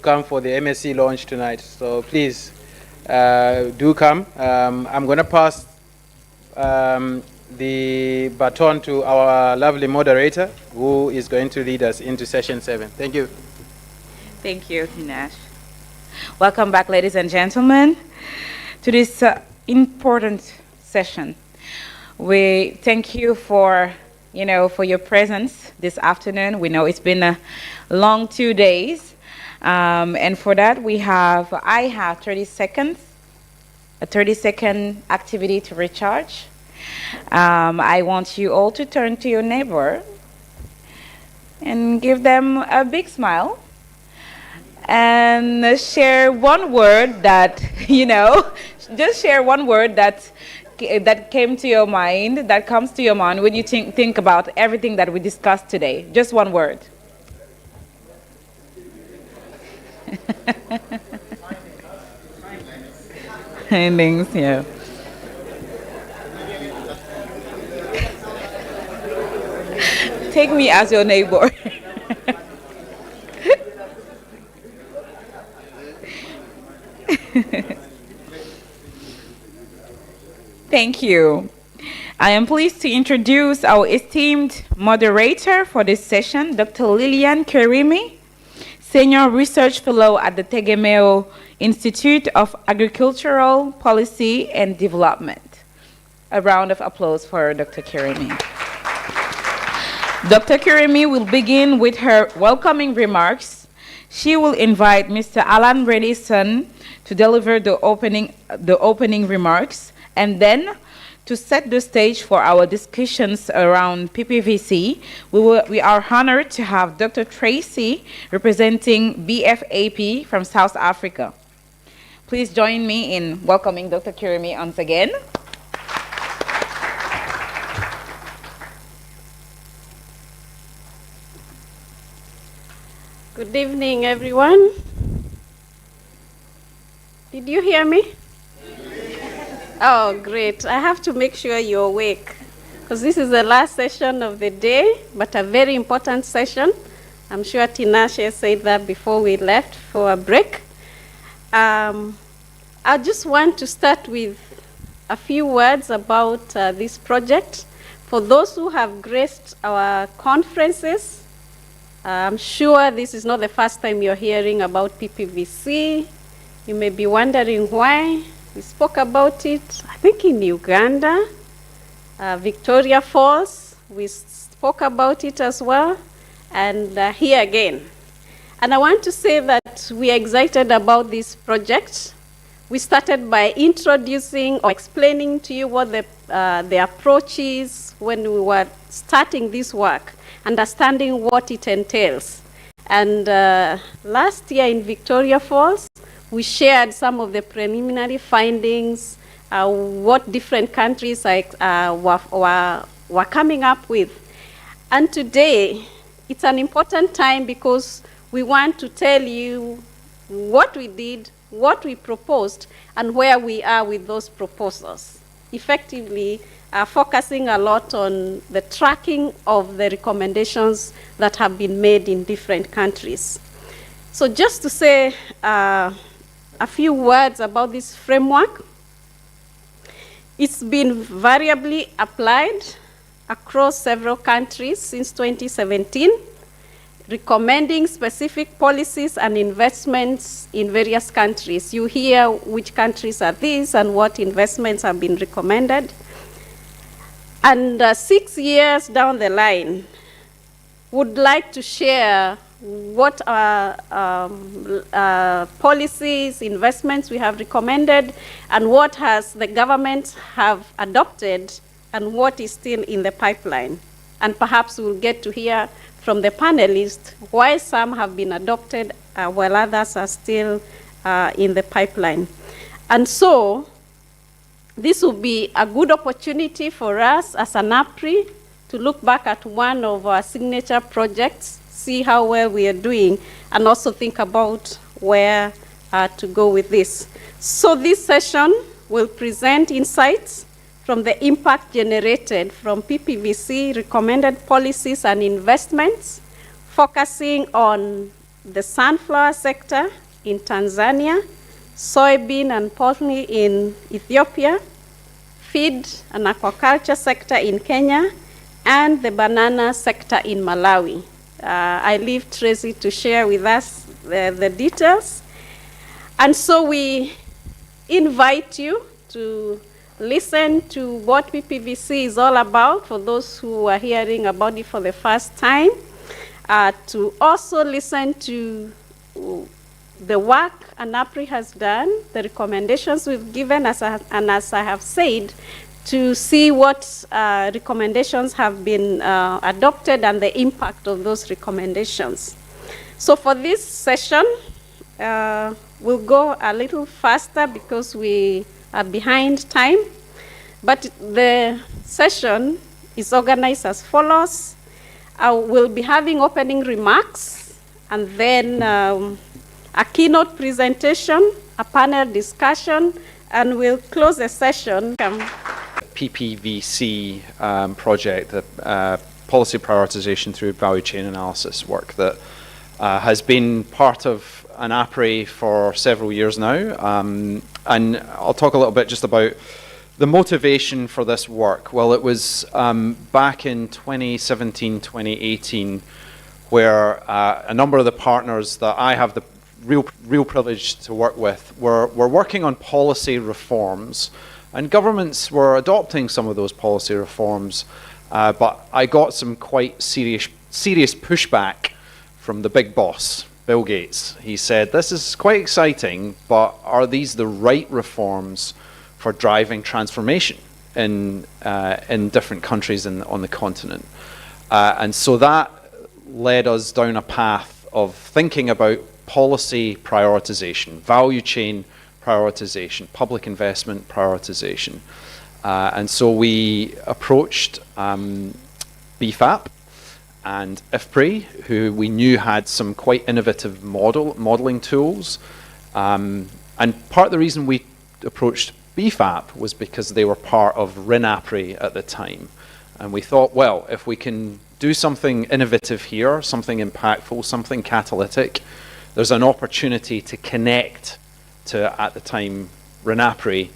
come for the MSc launch tonight. So please do come. I'm going to pass the baton to our lovely moderator, who is going to lead us into session 7. Thank you. Thank you, Tinash. Welcome back, ladies and gentlemen, to this important session. We thank you for your presence this afternoon. We know it's been a long 2 days, and for that I have 30 seconds, a 30-second activity to recharge. I want you all to turn to your neighbor and give them a big smile and share one word that, just share one word that came to your mind, that comes to your mind when you think about everything that we discussed today. Just one word. Findings, yeah. Take me as your neighbor. Thank you. I am pleased to introduce our esteemed moderator for this session, Dr. Lilian Kerimi, Senior Research Fellow at the Tegemeo Institute of Agricultural Policy and Development. A round of applause for Dr. Kerimi. Dr. Kerimi will begin with her welcoming remarks. She will invite Mr. Alan Redison to deliver the opening remarks, and then to set the stage for our discussions around PPVC, we are honored to have Dr. Tracy representing BFAP from South Africa. Please join me in welcoming Dr. Kerimi once again. Good evening, everyone. Did you hear me? Oh, great. I have to make sure you're awake, because this is the last session of the day, but a very important session. I'm sure Tinashe said that before we left for a break. I just want to start with a few words about this project. For those who have graced our conferences, I'm sure this is not the first time you're hearing about PPVC. You may be wondering why. We spoke about it, I think, in Uganda, Victoria Falls. We spoke about it as well, and here again. And I want to say that we are excited about this project. We started by introducing or explaining to you what the approach is when we were starting this work, understanding what it entails. And last year in Victoria Falls, we shared some of the preliminary findings, what different countries were coming up with. And today, it's an important time because we want to tell you what we did, what we proposed, and where we are with those proposals. Effectively, focusing a lot on the tracking of the recommendations that have been made in different countries. So just to say a few words about this framework. It's been variably applied across several countries since 2017, recommending specific policies and investments in various countries. You hear which countries are these and what investments have been recommended. And 6 years down the line, would like to share what policies, investments we have recommended, and what has the government have adopted, and what is still in the pipeline. And perhaps we'll get to hear from the panelists why some have been adopted while others are still in the pipeline. And so this will be a good opportunity for us as ANAPRI to look back at one of our signature projects, see how well we are doing, and also think about where to go with this. So this session will present insights from the impact generated from PPVC recommended policies and investments, focusing on the sunflower sector in Tanzania, soybean and poultry in Ethiopia, feed and aquaculture sector in Kenya, and the banana sector in Malawi. I leave Tracy to share with us the details. And so we invite you to listen to what PPVC is all about for those who are hearing about it for the first time, to also listen to the work ANAPRI has done, the recommendations we've given, and as I have said, to see what recommendations have been adopted and the impact of those recommendations. So for this session, we'll go a little faster because we are behind time, but the session is organized as follows. I will be having opening remarks, and then a keynote presentation, a panel discussion, and we'll close the session. PPVC project, the policy prioritization through value chain analysis work that has been part of ANAPRI for several years now. And I'll talk a little bit just about the motivation for this work. Well, it was back in 2017, 2018, where a number of the partners that I have the real privilege to work with were working on policy reforms, and governments were adopting some of those policy reforms, but I got some quite serious pushback from the big boss, Bill Gates. He said, this is quite exciting, but are these the right reforms for driving transformation in different countries on the continent? And so that led us down a path of thinking about policy prioritization, value chain prioritization, public investment prioritization. And so we approached BFAP and IFPRI, who we knew had some quite innovative modeling tools. And part of the reason we approached BFAP was because they were part of ANAPRI at the time. And we thought, well, if we can do something innovative here, something impactful, something catalytic, there's an opportunity to connect to, at the time, ANAPRI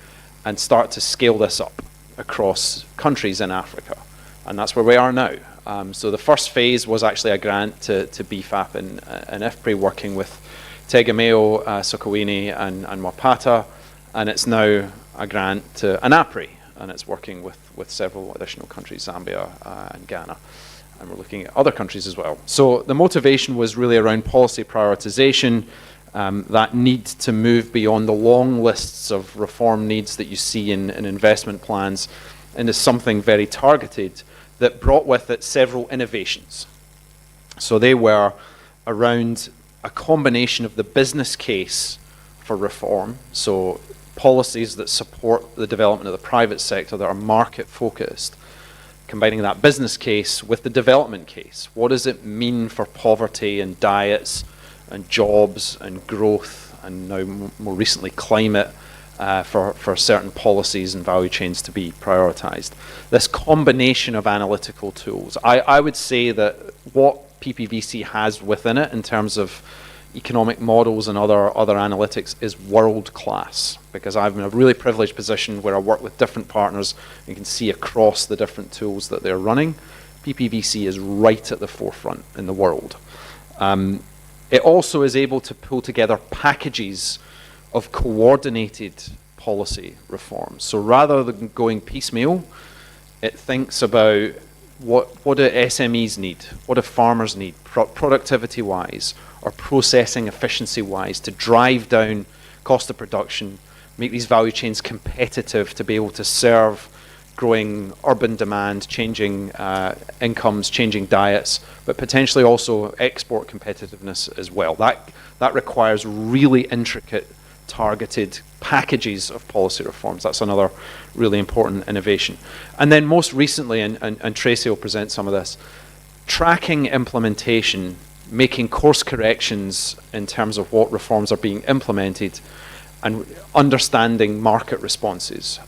and start to scale this up across countries in Africa. And that's where we are now. So the first phase was actually a grant to BFAP and IFPRI, working with Tegemeo, Sokoine and Wapata, and it's now a grant to ANAPRI, and it's working with several additional countries, Zambia and Ghana. And we're looking at other countries as well. So the motivation was really around policy prioritization, that need to move beyond the long lists of reform needs that you see in investment plans into something very targeted that brought with it several innovations. So they were around a combination of the business case for reform, so policies that support the development of the private sector that are market focused, combining that business case with the development case. What does it mean for poverty and diets and jobs and growth, and now more recently climate, for certain policies and value chains to be prioritized? This combination of analytical tools, I would say that what PPVC has within it in terms of economic models and other analytics is world class, because I'm in a really privileged position where I work with different partners and can see across the different tools that they're running. PPVC is right at the forefront in the world. It also is able to pull together packages of coordinated policy reforms. So rather than going piecemeal, it thinks about what do SMEs need, what do farmers need, productivity-wise or processing efficiency-wise, to drive down cost of production, make these value chains competitive to be able to serve growing urban demand, changing incomes, changing diets, but potentially also export competitiveness as well. That requires really intricate, targeted packages of policy reforms. That's another really important innovation. And then most recently, and Tracy will present some of this, tracking implementation, making course corrections in terms of what reforms are being implemented, and understanding market responses.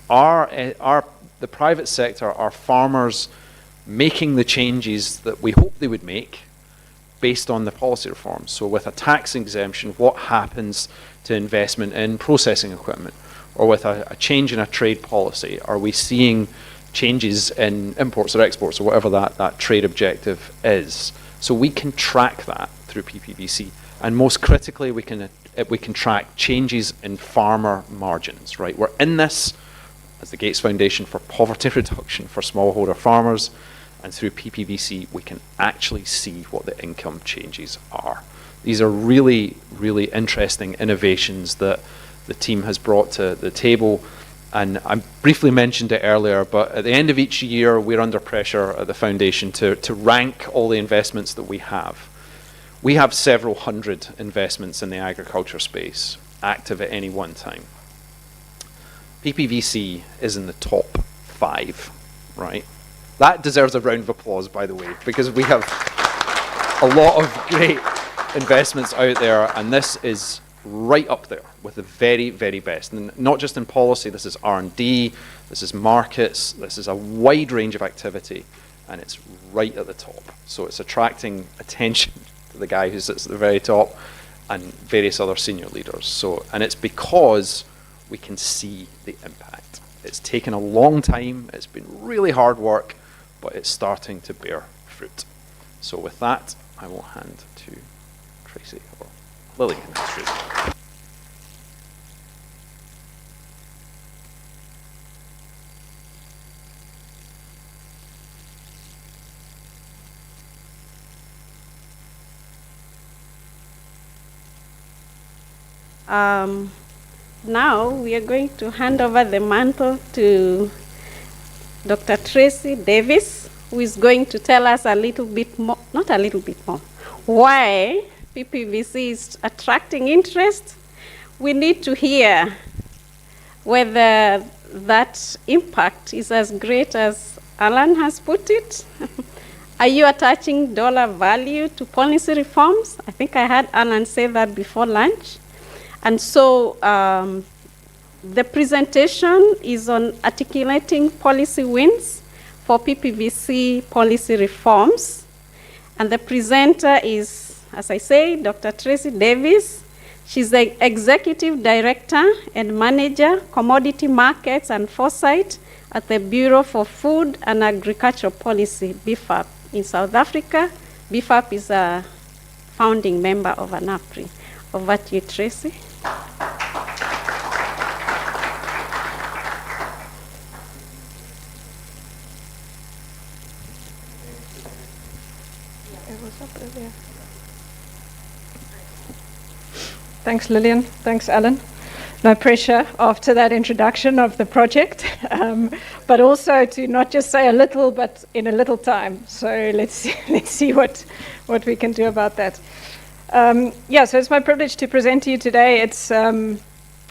The private sector, are farmers making the changes that we hope they would make, based on the policy reforms. So with a tax exemption, what happens to investment in processing equipment? Or with a change in a trade policy, are we seeing changes in imports or exports or whatever that trade objective is? So we can track that through PPVC. And most critically, we can track changes in farmer margins, right? We're in this as the Gates Foundation for poverty reduction for smallholder farmers, and through PPVC, we can actually see what the income changes are. These are really, really interesting innovations that the team has brought to the table. And I briefly mentioned it earlier, but at the end of each year, we're under pressure at the Foundation to rank all the investments that we have. We have several hundred investments in the agriculture space active at any one time. PPVC is in the top 5, right? That deserves a round of applause, by the way, because we have a lot of great investments out there, and this is right up there with the very, very best. And not just in policy, this is R&D, this is markets, this is a wide range of activity, and it's right at the top. So it's attracting attention to the guy who sits at the very top and various other senior leaders. So, and it's because we can see the impact. It's taken a long time, it's been really hard work, but it's starting to bear fruit. So with that, I will hand to Tracy or Lily in this room. Now we are going to hand over the mantle to Dr. Tracy Davis, who is going to tell us a little bit more, not a little bit more, why PPVC is attracting interest. We need to hear whether that impact is as great as Alan has put it. Are you attaching dollar value to policy reforms? I think I heard Alan say that before lunch. And so the presentation is on articulating policy wins for PPVC policy reforms. And the presenter is, as I say, Dr. Tracy Davis. She's the Executive Director and Manager, Commodity Markets and Foresight at the Bureau for Food and Agricultural Policy, BFAP, in South Africa. BFAP is a founding member of ANAPRI. Over to you, Tracy. Thanks, Lillian. Thanks, Alan. No pressure after that introduction of the project, but also to not just say a little, but in a little time. So let's see what we can do about that. So it's my privilege to present to you today. It's the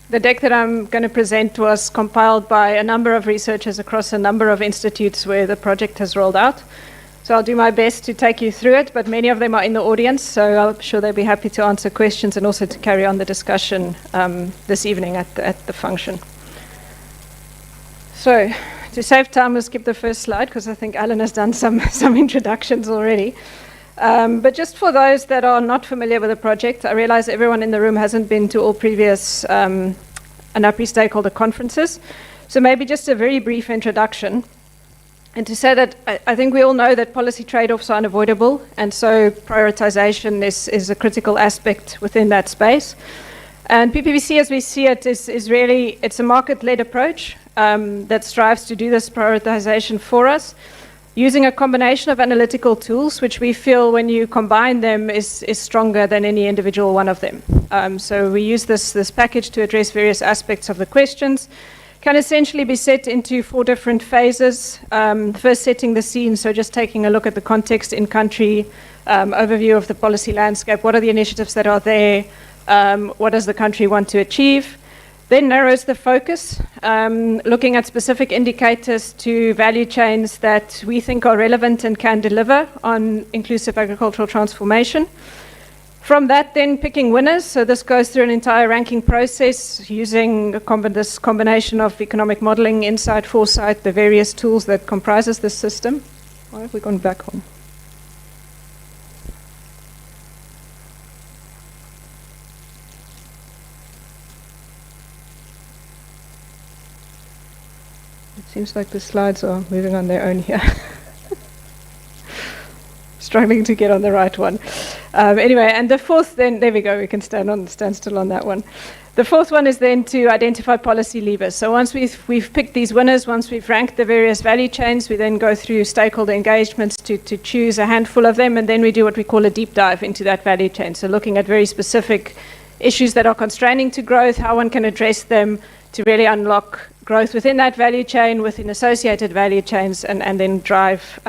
deck that I'm going to present was compiled by a number of researchers across a number of institutes where the project has rolled out. So I'll do my best to take you through it, but many of them are in the audience, so I'm sure they'll be happy to answer questions and also to carry on the discussion this evening at the function. So to save time, we'll skip the first slide because I think Alan has done some introductions already. But just for those that are not familiar with the project, I realize everyone in the room hasn't been to all previous ANAPRI stakeholder conferences. So maybe just a very brief introduction. And to say that I think we all know that policy trade-offs are unavoidable, and so prioritization is a critical aspect within that space. And PPVC, as we see it, is really, it's a market-led approach that strives to do this prioritization for us, using a combination of analytical tools, which we feel when you combine them is stronger than any individual one of them. So we use this package to address various aspects of the questions. Can essentially be set into 4 different phases. First, setting the scene, so just taking a look at the context in country, overview of the policy landscape, what are the initiatives that are there, what does the country want to achieve. Then narrows the focus, looking at specific indicators to value chains that we think are relevant and can deliver on inclusive agricultural transformation. From that, then picking winners. So this goes through an entire ranking process using this combination of economic modeling, insight, foresight, the various tools that comprises this system. Why have we gone back on? It seems like the slides are moving on their own here. Struggling to get on the right one. Anyway, and the fourth then, there we go, we can stand still on that one. The fourth one is then to identify policy levers. So once we've picked these winners, once we've ranked the various value chains, we then go through stakeholder engagements to choose a handful of them, and then we do what we call a deep dive into that value chain. So looking at very specific issues that are constraining to growth, how one can address them to really unlock growth within that value chain, within associated value chains, and then drive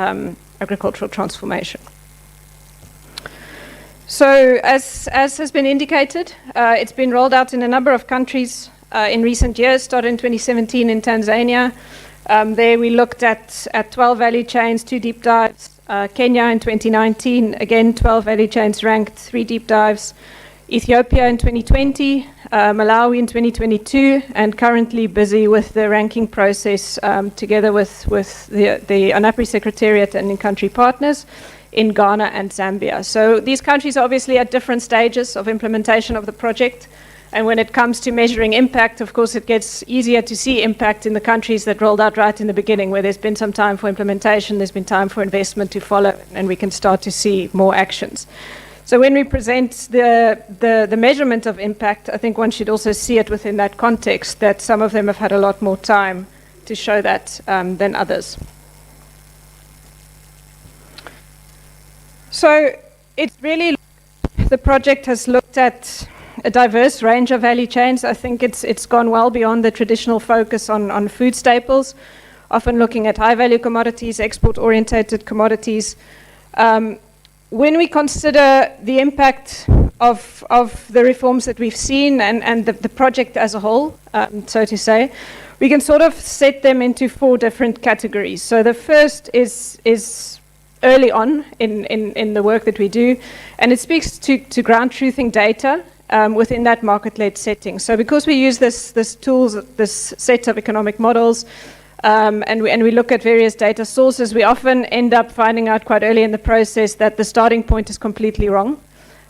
agricultural transformation. So as has been indicated, it's been rolled out in a number of countries in recent years, started in 2017 in Tanzania. There we looked at 12 value chains, 2 deep dives. Kenya in 2019, again 12 value chains ranked, 3 deep dives. Ethiopia in 2020, Malawi in 2022, and currently busy with the ranking process together with the ANAPRI Secretariat and in-country partners in Ghana and Zambia. So these countries are obviously at different stages of implementation of the project. And when it comes to measuring impact, of course, it gets easier to see impact in the countries that rolled out right in the beginning, where there's been some time for implementation, there's been time for investment to follow, and we can start to see more actions. So when we present the measurement of impact, I think one should also see it within that context, that some of them have had a lot more time to show that than others. So it's really, the project has looked at a diverse range of value chains. I think it's gone well beyond the traditional focus on food staples, often looking at high-value commodities, export-orientated commodities. When we consider the impact of the reforms that we've seen and the project as a whole, so to say, we can sort of set them into 4 different categories. So the first is early on in the work that we do, and it speaks to ground truthing data within that market-led setting. So because we use this tools, this set of economic models, and we look at various data sources, we often end up finding out quite early in the process that the starting point is completely wrong.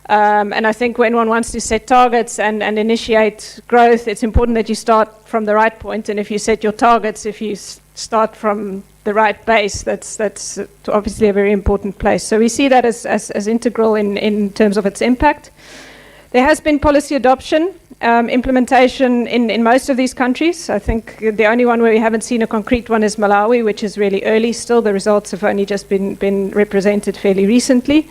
And I think when one wants to set targets and initiate growth, it's important that you start from the right point. And if you set your targets, if you start from the right base, that's obviously a very important place. So we see that as integral in terms of its impact. There has been policy adoption, implementation in most of these countries. I think the only one where we haven't seen a concrete one is Malawi, which is really early still. The results have only just been represented fairly recently.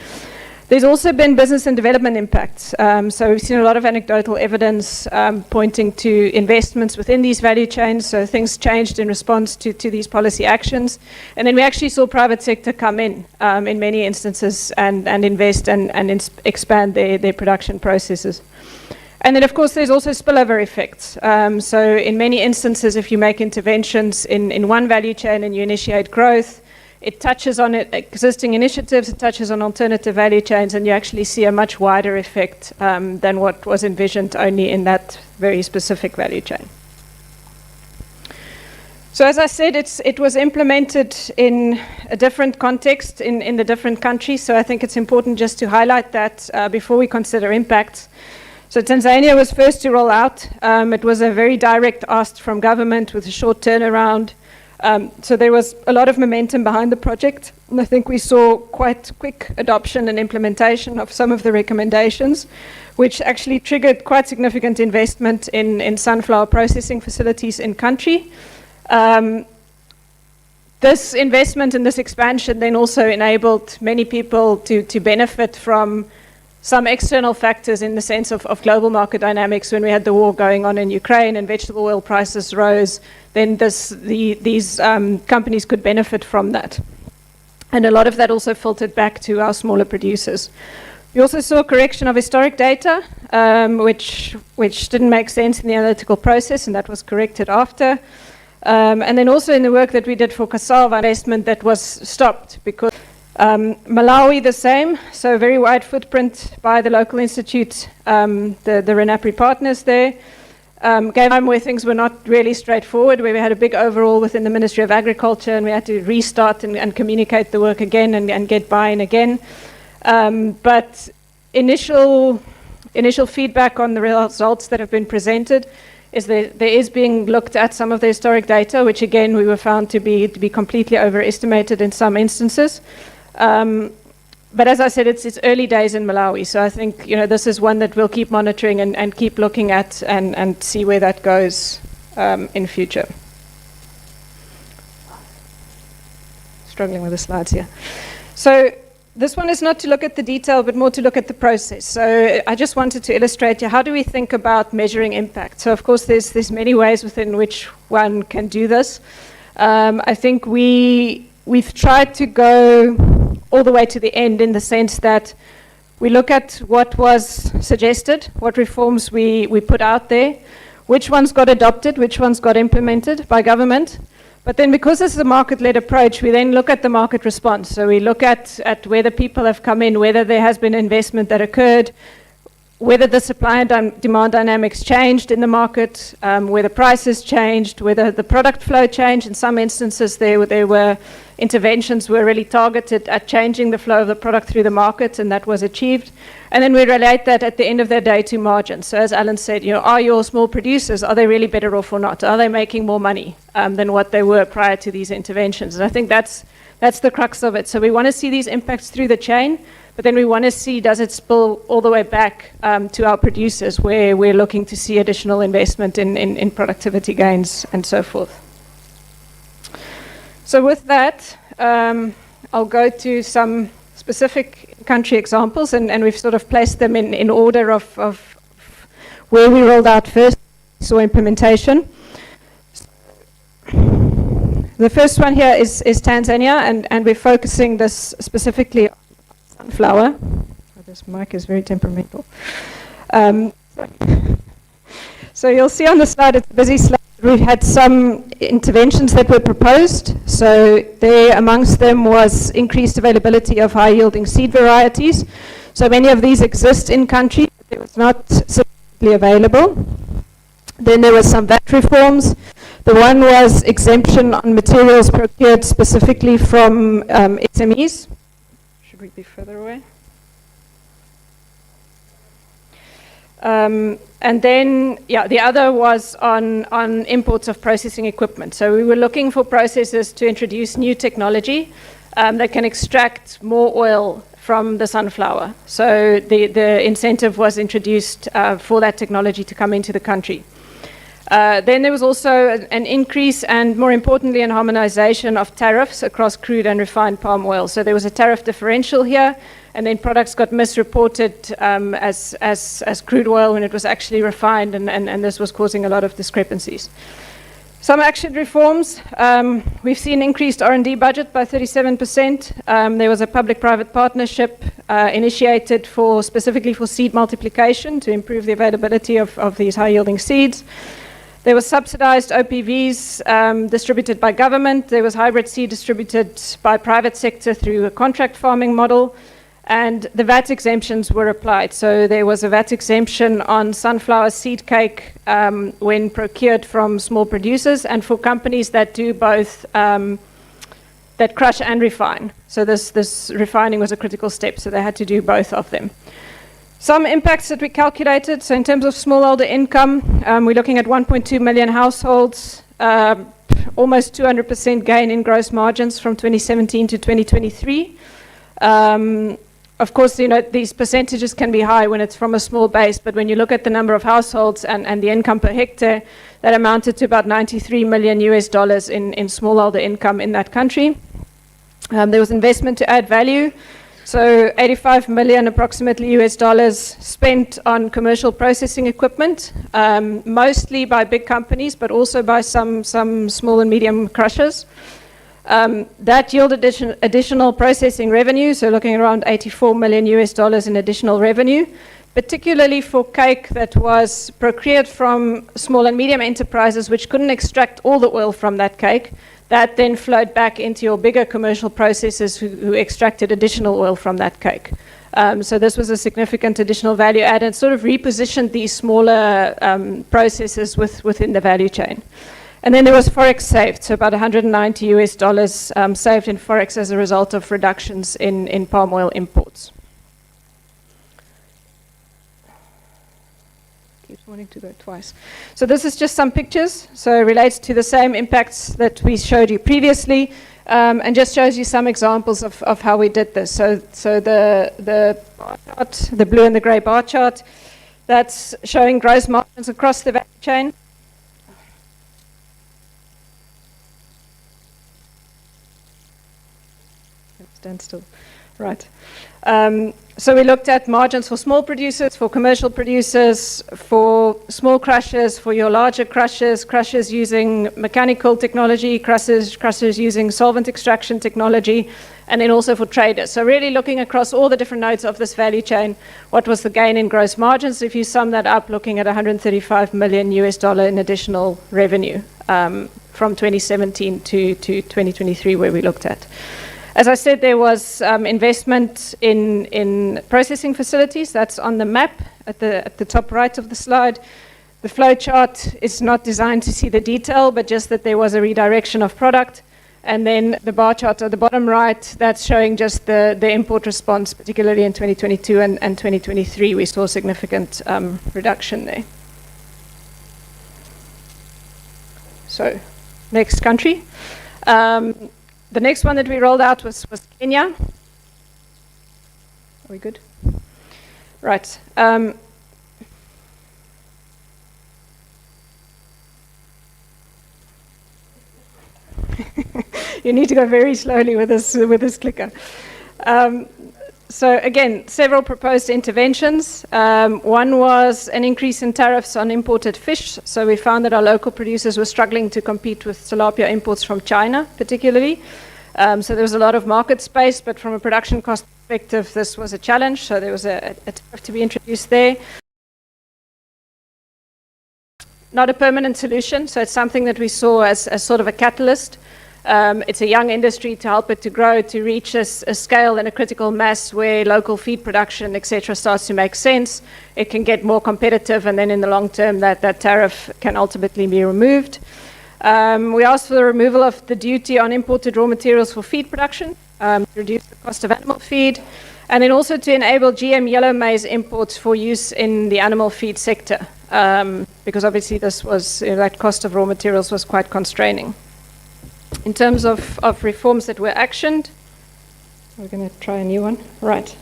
There's also been business and development impacts. So we've seen a lot of anecdotal evidence pointing to investments within these value chains. So things changed in response to these policy actions. And then we actually saw private sector come in many instances and invest and expand their production processes. And then, of course, there's also spillover effects. So in many instances, if you make interventions in one value chain and you initiate growth, it touches on existing initiatives, it touches on alternative value chains, and you actually see a much wider effect than what was envisioned only in that very specific value chain. So as I said, it was implemented in a different context in the different countries, so I think it's important just to highlight that before we consider impacts. So Tanzania was first to roll out. It was a very direct ask from government with a short turnaround. So there was a lot of momentum behind the project, and I think we saw quite quick adoption and implementation of some of the recommendations, which actually triggered quite significant investment in sunflower processing facilities in country. This investment and this expansion then also enabled many people to benefit from some external factors in the sense of global market dynamics. When we had the war going on in Ukraine and vegetable oil prices rose, then these companies could benefit from that. And a lot of that also filtered back to our smaller producers. We also saw a correction of historic data, which didn't make sense in the analytical process, and that was corrected after. And then also in the work that we did for cassava investment, that was stopped because Malawi the same, so a very wide footprint by the local institute, the ANAPRI partners there. Gave time where things were not really straightforward, where we had a big overhaul within the Ministry of Agriculture and we had to restart and communicate the work again and get buy-in again. But initial feedback on the results that have been presented is that there is being looked at some of the historic data, which again we were found to be completely overestimated in some instances. But as I said, it's early days in Malawi, so I think this is one that we'll keep monitoring and keep looking at and see where that goes in future. Struggling with the slides here. So this one is not to look at the detail, but more to look at the process. So I just wanted to illustrate here, how do we think about measuring impact? So of course there's many ways within which one can do this. I think we've tried to go all the way to the end in the sense that we look at what was suggested, what reforms we put out there, which ones got adopted, which ones got implemented by government. But then because this is a market-led approach, we then look at the market response. So we look at whether people have come in, whether there has been investment that occurred, whether the supply and demand dynamics changed in the market, whether prices changed, whether the product flow changed. In some instances, there were interventions were really targeted at changing the flow of the product through the market, and that was achieved. And then we relate that at the end of the day to margins. So as Alan said, are your small producers, are they really better off or not? Are they making more money than what they were prior to these interventions? And I think that's the crux of it. So we want to see these impacts through the chain, but then we want to see, does it spill all the way back to our producers, where we're looking to see additional investment in productivity gains and so forth. So with that, I'll go to some specific country examples, and we've sort of placed them in order of where we rolled out first, so implementation. The first one here is Tanzania, and we're focusing this specifically on sunflower. Oh, this mic is very temperamental. So you'll see on the slide, it's a busy slide. We had some interventions that were proposed. So there amongst them was increased availability of high-yielding seed varieties. So many of these exist in country, but they was not sufficiently available. Then there was some VAT reforms. The one was exemption on materials procured specifically from SMEs. Should we be further away? And then, the other was on imports of processing equipment. So we were looking for processors to introduce new technology that can extract more oil from the sunflower. So the incentive was introduced for that technology to come into the country. Then there was also an increase and, more importantly, an harmonization of tariffs across crude and refined palm oil. So there was a tariff differential here, and then products got misreported as crude oil when it was actually refined, and this was causing a lot of discrepancies. Some action reforms. We've seen increased R&D budget by 37%. There was a public-private partnership initiated specifically for seed multiplication to improve the availability of these high-yielding seeds. There was subsidized OPVs distributed by government. There was hybrid seed distributed by private sector through a contract farming model. And the VAT exemptions were applied. So there was a VAT exemption on sunflower seed cake when procured from small producers, and for companies that do both, that crush and refine. So this refining was a critical step, so they had to do both of them. Some impacts that we calculated. So in terms of smallholder income, we're looking at 1.2 million households, almost 200% gain in gross margins from 2017 to 2023. Of course, these percentages can be high when it's from a small base, but when you look at the number of households and the income per hectare, that amounted to about $93 million in smallholder income in that country. There was investment to add value. So 85 million approximately US dollars spent on commercial processing equipment, mostly by big companies, but also by some small and medium crushers. That yielded additional processing revenue, so looking around 84 million US dollars in additional revenue, particularly for cake that was procured from small and medium enterprises which couldn't extract all the oil from that cake. That then flowed back into your bigger commercial processors who extracted additional oil from that cake. So this was a significant additional value add, and sort of repositioned these smaller processors within the value chain. And then there was Forex saved, so about 190 US dollars saved in Forex as a result of reductions in palm oil imports. keeps wanting to go twice. So this is just some pictures. So it relates to the same impacts that we showed you previously, and just shows you some examples of how we did this. So the bar chart, the blue and the grey bar chart, that's showing gross margins across the value chain. Stand still. Right. So we looked at margins for small producers, for commercial producers, for small crushers, for your larger crushers, crushers using mechanical technology, crushers using solvent extraction technology, and then also for traders. So really looking across all the different nodes of this value chain, what was the gain in gross margins? If you sum that up, looking at $135 million in additional revenue from 2017 to 2023, where we looked at. As I said, there was investment in processing facilities. That's on the map at the top right of the slide. The flow chart is not designed to see the detail, but just that there was a redirection of product. And then the bar chart at the bottom right, that's showing just the import response, particularly in 2022 and 2023. We saw significant reduction there. So, next country. The next one that we rolled out was Kenya. Are we good? Right. You need to go very slowly with this clicker. So again, several proposed interventions. One was an increase in tariffs on imported fish. So we found that our local producers were struggling to compete with tilapia imports from China, particularly. So there was a lot of market space, but from a production cost perspective, this was a challenge. So there was a tariff to be introduced there. Not a permanent solution, so it's something that we saw as sort of a catalyst. It's a young industry to help it to grow, to reach a scale and a critical mass where local feed production, etc., starts to make sense. It can get more competitive, and then in the long term, that tariff can ultimately be removed. We asked for the removal of the duty on imported raw materials for feed production, to reduce the cost of animal feed, and then also to enable GM yellow maize imports for use in the animal feed sector, because obviously this was, that cost of raw materials was quite constraining. In terms of reforms that were actioned, we're going to try a new one. Right.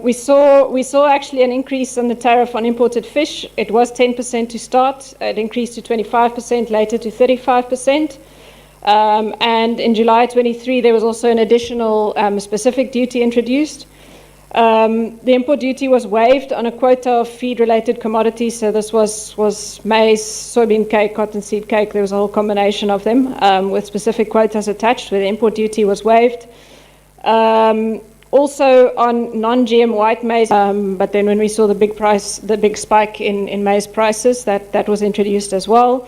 We saw actually an increase in the tariff on imported fish. It was 10% to start. It increased to 25%, later to 35%. And in July 23, there was also an additional specific duty introduced. The import duty was waived on a quota of feed-related commodities. So this was maize, soybean cake, cottonseed cake. There was a whole combination of them with specific quotas attached, where the import duty was waived. Also on non-GM white maize, but then when we saw the big spike in maize prices, that was introduced as well.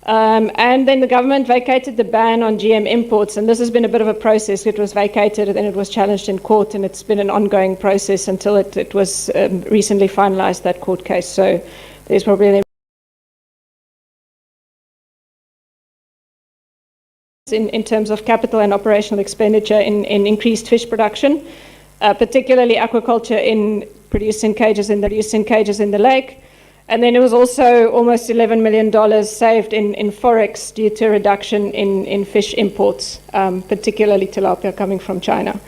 And then the government vacated the ban on GM imports, and this has been a bit of a process. It was vacated, and then it was challenged in court, and it's been an ongoing process until it was recently finalized, that court case. So there's probably in terms of capital and operational expenditure in increased fish production, particularly aquaculture in producing cages in the lake. And then it was also almost $11 million saved in forex due to a reduction in fish imports, particularly tilapia coming from China.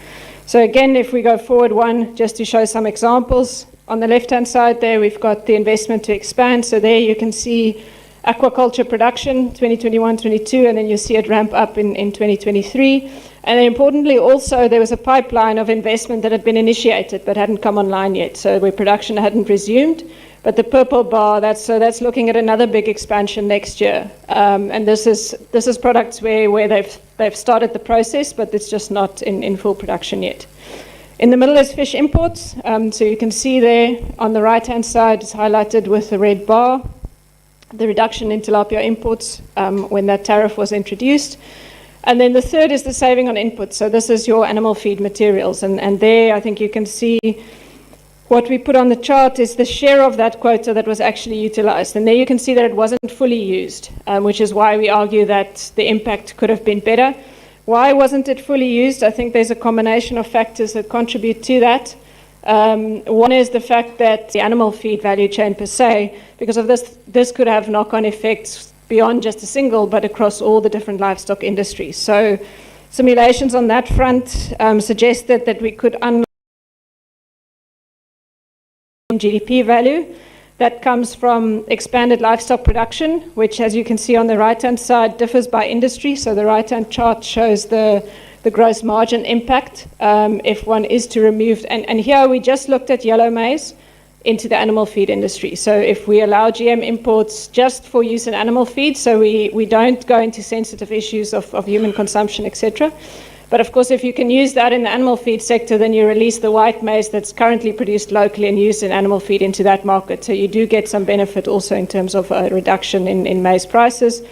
So again, if we go forward one, just to show some examples, on the left-hand side there, we've got the investment to expand. So there you can see aquaculture production, 2021-22, and then you see it ramp up in 2023. And then importantly also, there was a pipeline of investment that had been initiated but hadn't come online yet, so where production hadn't resumed. But the purple bar, that's looking at another big expansion next year. And this is products where they've started the process, but it's just not in full production yet. In the middle is fish imports. So you can see there on the right-hand side, it's highlighted with the red bar, the reduction in tilapia imports when that tariff was introduced. And then the third is the saving on inputs. So this is your animal feed materials. And there I think you can see what we put on the chart is the share of that quota that was actually utilized. And there you can see that it wasn't fully used, which is why we argue that the impact could have been better. Why wasn't it fully used? I think there's a combination of factors that contribute to that. One is the fact that the animal feed value chain per se, because of this could have knock-on effects beyond just a single, but across all the different livestock industries. So simulations on that front suggested that we could unlock GDP value that comes from expanded livestock production, which, as you can see on the right-hand side, differs by industry. So the right-hand chart shows the gross margin impact if one is to remove, and here we just looked at yellow maize into the animal feed industry. So if we allow GM imports just for use in animal feed, so we don't go into sensitive issues of human consumption, etc. But of course, if you can use that in the animal feed sector, then you release the white maize that's currently produced locally and used in animal feed into that market. So you do get some benefit also in terms of a reduction in maize prices.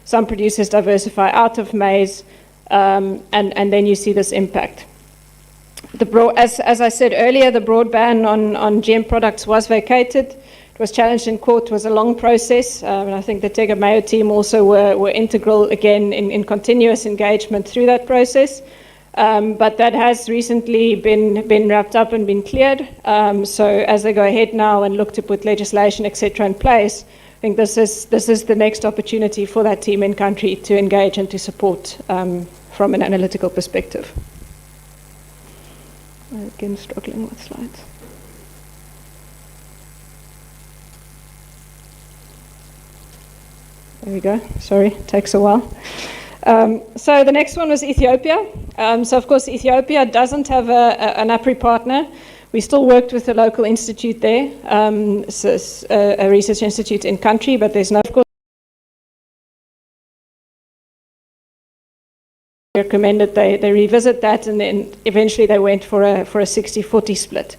Some producers diversify out of maize, and then you see this impact. As I said earlier, the broad ban on GM products was vacated. It was challenged in court. It was a long process, and I think the Tega Mayo team also were integral again in continuous engagement through that process. But that has recently been wrapped up and been cleared. So as they go ahead now and look to put legislation, etc., in place, I think this is the next opportunity for that team in country to engage and to support from an analytical perspective. Again, struggling with slides. There we go. Sorry, takes a while. So the next one was Ethiopia. So of course, Ethiopia doesn't have an ANAPRI partner. We still worked with the local institute there, a research institute in country, but there's no, of course, recommended they revisit that, and then eventually they went for a 60-40 split.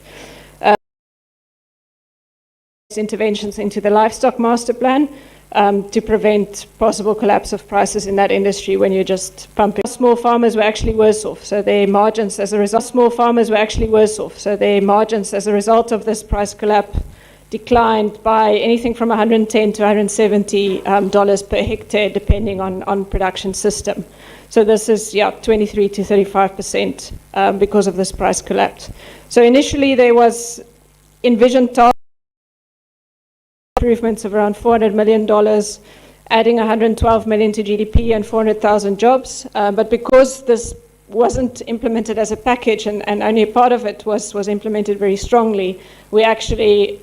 Interventions into the livestock master plan to prevent possible collapse of prices in that industry when you're just pumping. Small farmers were actually worse off, so their margins as a result. Small farmers were actually worse off, so their margins as a result of this price collapse declined by anything from $110 to $170 per hectare, depending on production system. So this is 23 to 35% because of this price collapse. So initially there was envisioned target improvements of around $400 million, adding 112 million to GDP and 400,000 jobs. But because this wasn't implemented as a package and only a part of it was implemented very strongly, we actually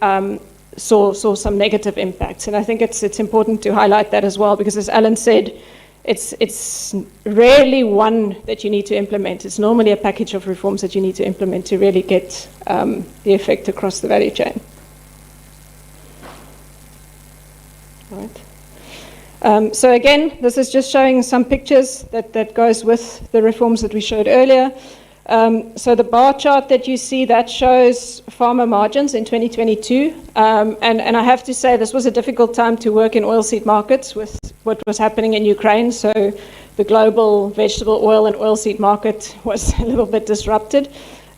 saw some negative impacts. And I think it's important to highlight that as well, because as Alan said, it's rarely one that you need to implement. It's normally a package of reforms that you need to implement to really get the effect across the value chain. All right. So again, this is just showing some pictures that goes with the reforms that we showed earlier. So the bar chart that you see, that shows farmer margins in 2022. And I have to say, this was a difficult time to work in oilseed markets with what was happening in Ukraine. So the global vegetable oil and oilseed market was a little bit disrupted.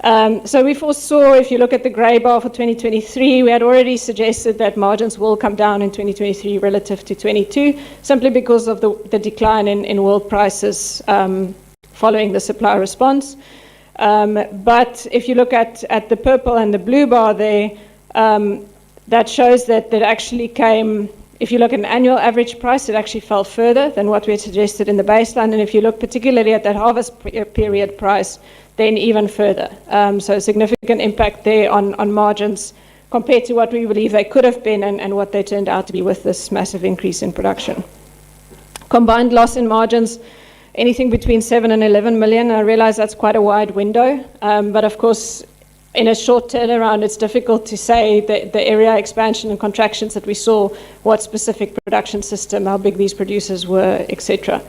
So we foresaw, if you look at the grey bar for 2023, we had already suggested that margins will come down in 2023 relative to 22, simply because of the decline in world prices following the supply response. But if you look at the purple and the blue bar there, that shows that actually came, if you look at an annual average price, it actually fell further than what we had suggested in the baseline. And if you look particularly at that harvest period price, then even further. So a significant impact there on margins compared to what we believe they could have been and what they turned out to be with this massive increase in production. Combined loss in margins, anything between 7 and 11 million. I realize that's quite a wide window, but of course, in a short turnaround, it's difficult to say the area expansion and contractions that we saw, what specific production system, how big these producers were, etc.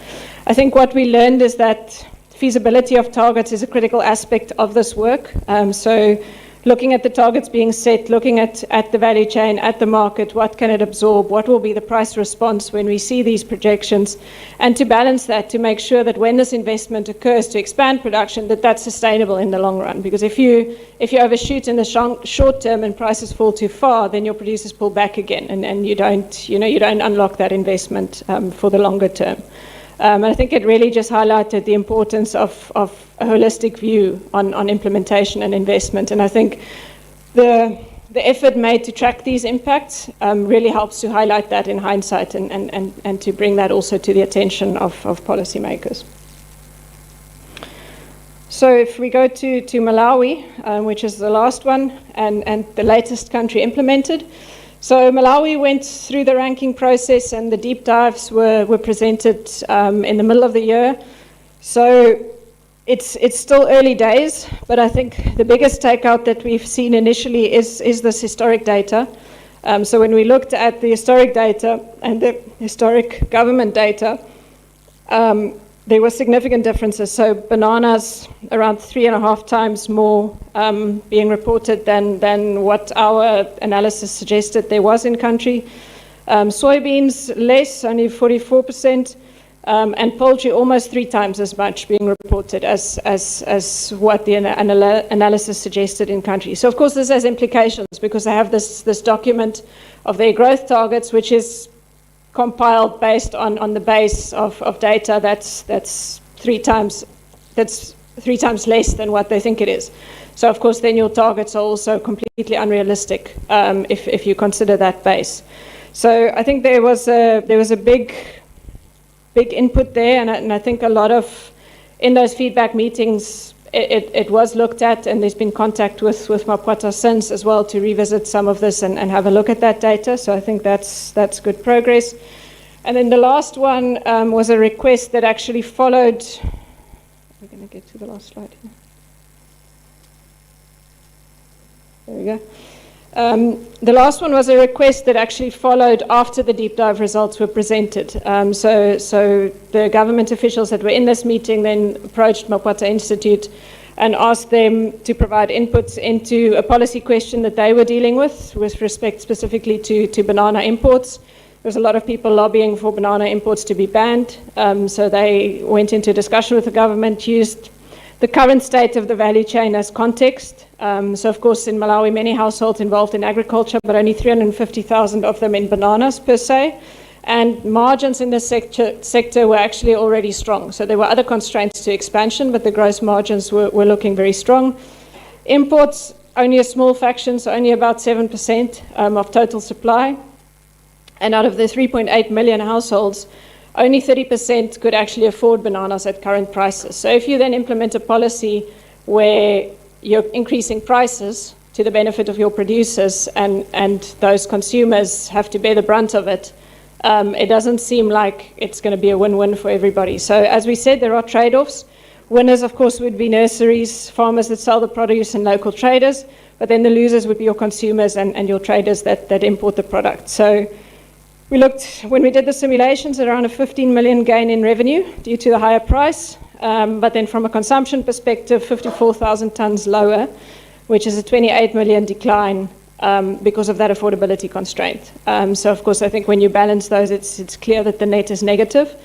I think what we learned is that feasibility of targets is a critical aspect of this work. So looking at the targets being set, looking at the value chain, at the market, what can it absorb, what will be the price response when we see these projections, and to balance that, to make sure that when this investment occurs to expand production, that's sustainable in the long run. Because if you overshoot in the short term and prices fall too far, then your producers pull back again, and you don't unlock that investment for the longer term. And I think it really just highlighted the importance of a holistic view on implementation and investment. And I think the effort made to track these impacts really helps to highlight that in hindsight and to bring that also to the attention of policymakers. So if we go to Malawi, which is the last one and the latest country implemented. So Malawi went through the ranking process and the deep dives were presented in the middle of the year. So it's still early days, but I think the biggest takeout that we've seen initially is this historic data. So when we looked at the historic data and the historic government data, there were significant differences. So bananas around 3.5 times more being reported than what our analysis suggested there was in country. Soybeans less, only 44%, and poultry almost 3 times as much being reported as what the analysis suggested in country. So of course this has implications because they have this document of their growth targets, which is compiled based on the base of data that's 3 times less than what they think it is. So of course then your targets are also completely unrealistic if you consider that base. So I think there was a big input there, and I think a lot of in those feedback meetings it was looked at, and there's been contact with Mapwata since as well to revisit some of this and have a look at that data. So I think that's good progress. And then the last one was a request that actually followed. We're going to get to the last slide here. There we go. The last one was a request that actually followed after the deep dive results were presented. So the government officials that were in this meeting then approached Mapwata Institute and asked them to provide inputs into a policy question that they were dealing with respect specifically to banana imports. There was a lot of people lobbying for banana imports to be banned. So they went into discussion with the government, used the current state of the value chain as context. So of course in Malawi many households involved in agriculture, but only 350,000 of them in bananas per se. And margins in this sector were actually already strong. So there were other constraints to expansion, but the gross margins were looking very strong. Imports, only a small fraction, so only about 7% of total supply. And out of the 3.8 million households, only 30% could actually afford bananas at current prices. So if you then implement a policy where you're increasing prices to the benefit of your producers and those consumers have to bear the brunt of it, it doesn't seem like it's going to be a win-win for everybody. So as we said, there are trade-offs. Winners, of course, would be nurseries, farmers that sell the produce, and local traders, but then the losers would be your consumers and your traders that import the product. So we looked, when we did the simulations, around a 15 million gain in revenue due to the higher price, but then from a consumption perspective, 54,000 tons lower, which is a 28 million decline because of that affordability constraint. So of course, I think when you balance those, it's clear that the net is negative,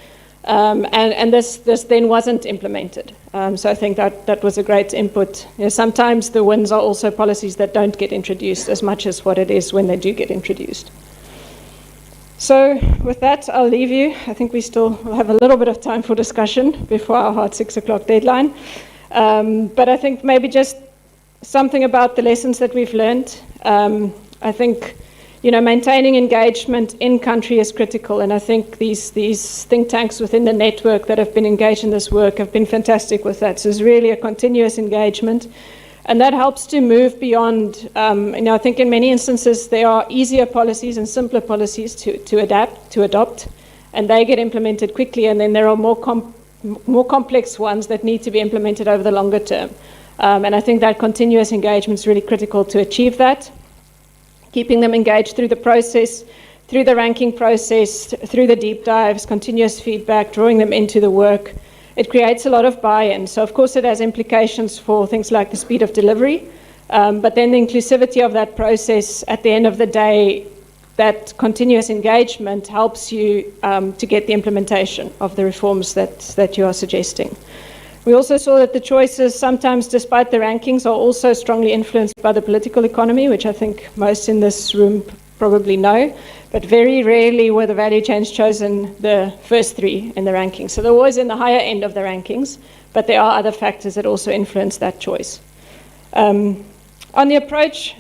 and this then wasn't implemented. So I think that was a great input. You know, sometimes the wins are also policies that don't get introduced as much as what it is when they do get introduced. So with that, I'll leave you. I think we still have a little bit of time for discussion before our hard 6 o'clock deadline. But I think maybe just something about the lessons that we've learned. I think, maintaining engagement in country is critical. And I think these think tanks within the network that have been engaged in this work have been fantastic with that. So it's really a continuous engagement. And that helps to move beyond, I think in many instances there are easier policies and simpler policies to adopt, and they get implemented quickly, and then there are more complex ones that need to be implemented over the longer term. And I think that continuous engagement is really critical to achieve that. Keeping them engaged through the process, through the ranking process, through the deep dives, continuous feedback, drawing them into the work. It creates a lot of buy-in. So of course it has implications for things like the speed of delivery, but then the inclusivity of that process, at the end of the day, that continuous engagement helps you to get the implementation of the reforms that you are suggesting. We also saw that the choices, sometimes despite the rankings, are also strongly influenced by the political economy, which I think most in this room probably know, but very rarely were the value chains chosen the first 3 in the rankings. So they're always in the higher end of the rankings, but there are other factors that also influence that choice. On the approach,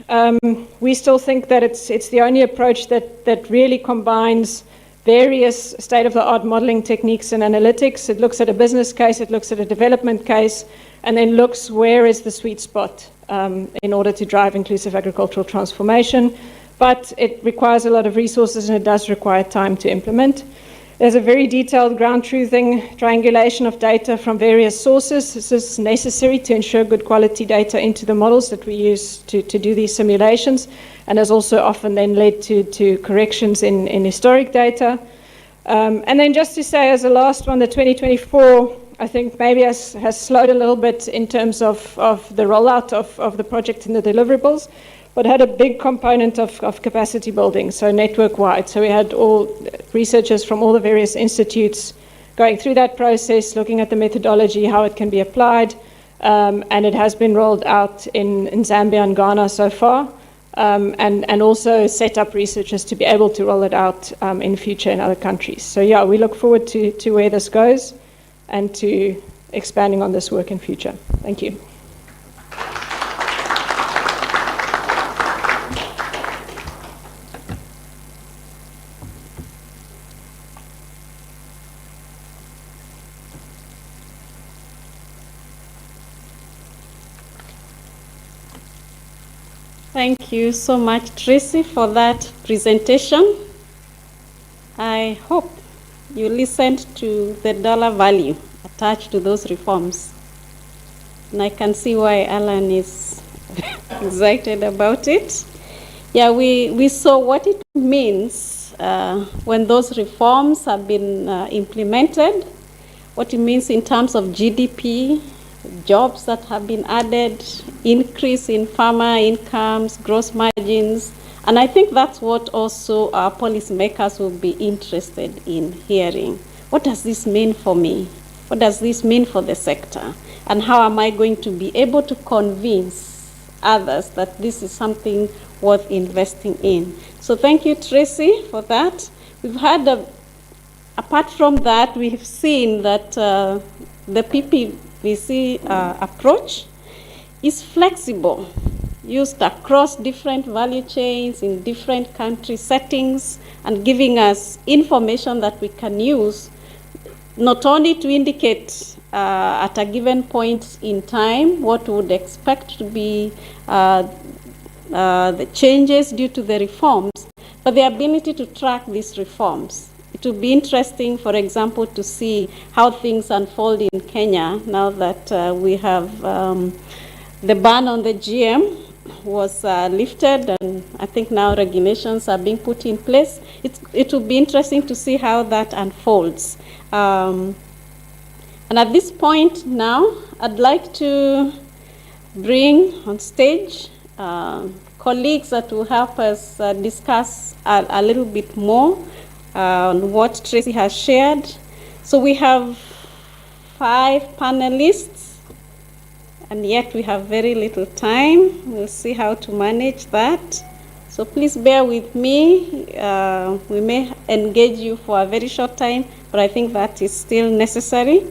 we still think that it's the only approach that really combines various state-of-the-art modeling techniques and analytics. It looks at a business case, it looks at a development case, and then looks where is the sweet spot in order to drive inclusive agricultural transformation. But it requires a lot of resources and it does require time to implement. There's a very detailed ground truthing triangulation of data from various sources. This is necessary to ensure good quality data into the models that we use to do these simulations, and has also often then led to corrections in historic data. And then just to say as a last one, the 2024, I think maybe has slowed a little bit in terms of the rollout of the project and the deliverables, but had a big component of capacity building, so network-wide. So we had all researchers from all the various institutes going through that process, looking at the methodology, how it can be applied, and it has been rolled out in Zambia and Ghana so far, and also set up researchers to be able to roll it out in future in other countries. So yeah, we look forward to where this goes and to expanding on this work in future. Thank you. Thank you so much, Tracy, for that presentation. I hope you listened to the dollar value attached to those reforms. And I can see why Alan is excited about it. Yeah, we saw what it means when those reforms have been implemented, what it means in terms of GDP, jobs that have been added, increase in farmer incomes, gross margins, and I think that's what also our policymakers will be interested in hearing. What does this mean for me? What does this mean for the sector? And how am I going to be able to convince others that this is something worth investing in? So thank you, Tracy, for that. We've had, apart from that, we have seen that the PPVC approach is flexible, used across different value chains in different country settings, and giving us information that we can use not only to indicate at a given point in time what we would expect to be the changes due to the reforms, but the ability to track these reforms. It will be interesting, for example, to see how things unfold in Kenya now that we have the ban on the GM was lifted, and I think now regulations are being put in place. It will be interesting to see how that unfolds. And at this point now, I'd like to bring on stage colleagues that will help us discuss a little bit more on what Tracy has shared. So we have 5 panelists, and yet we have very little time. We'll see how to manage that. So please bear with me. We may engage you for a very short time, but I think that is still necessary.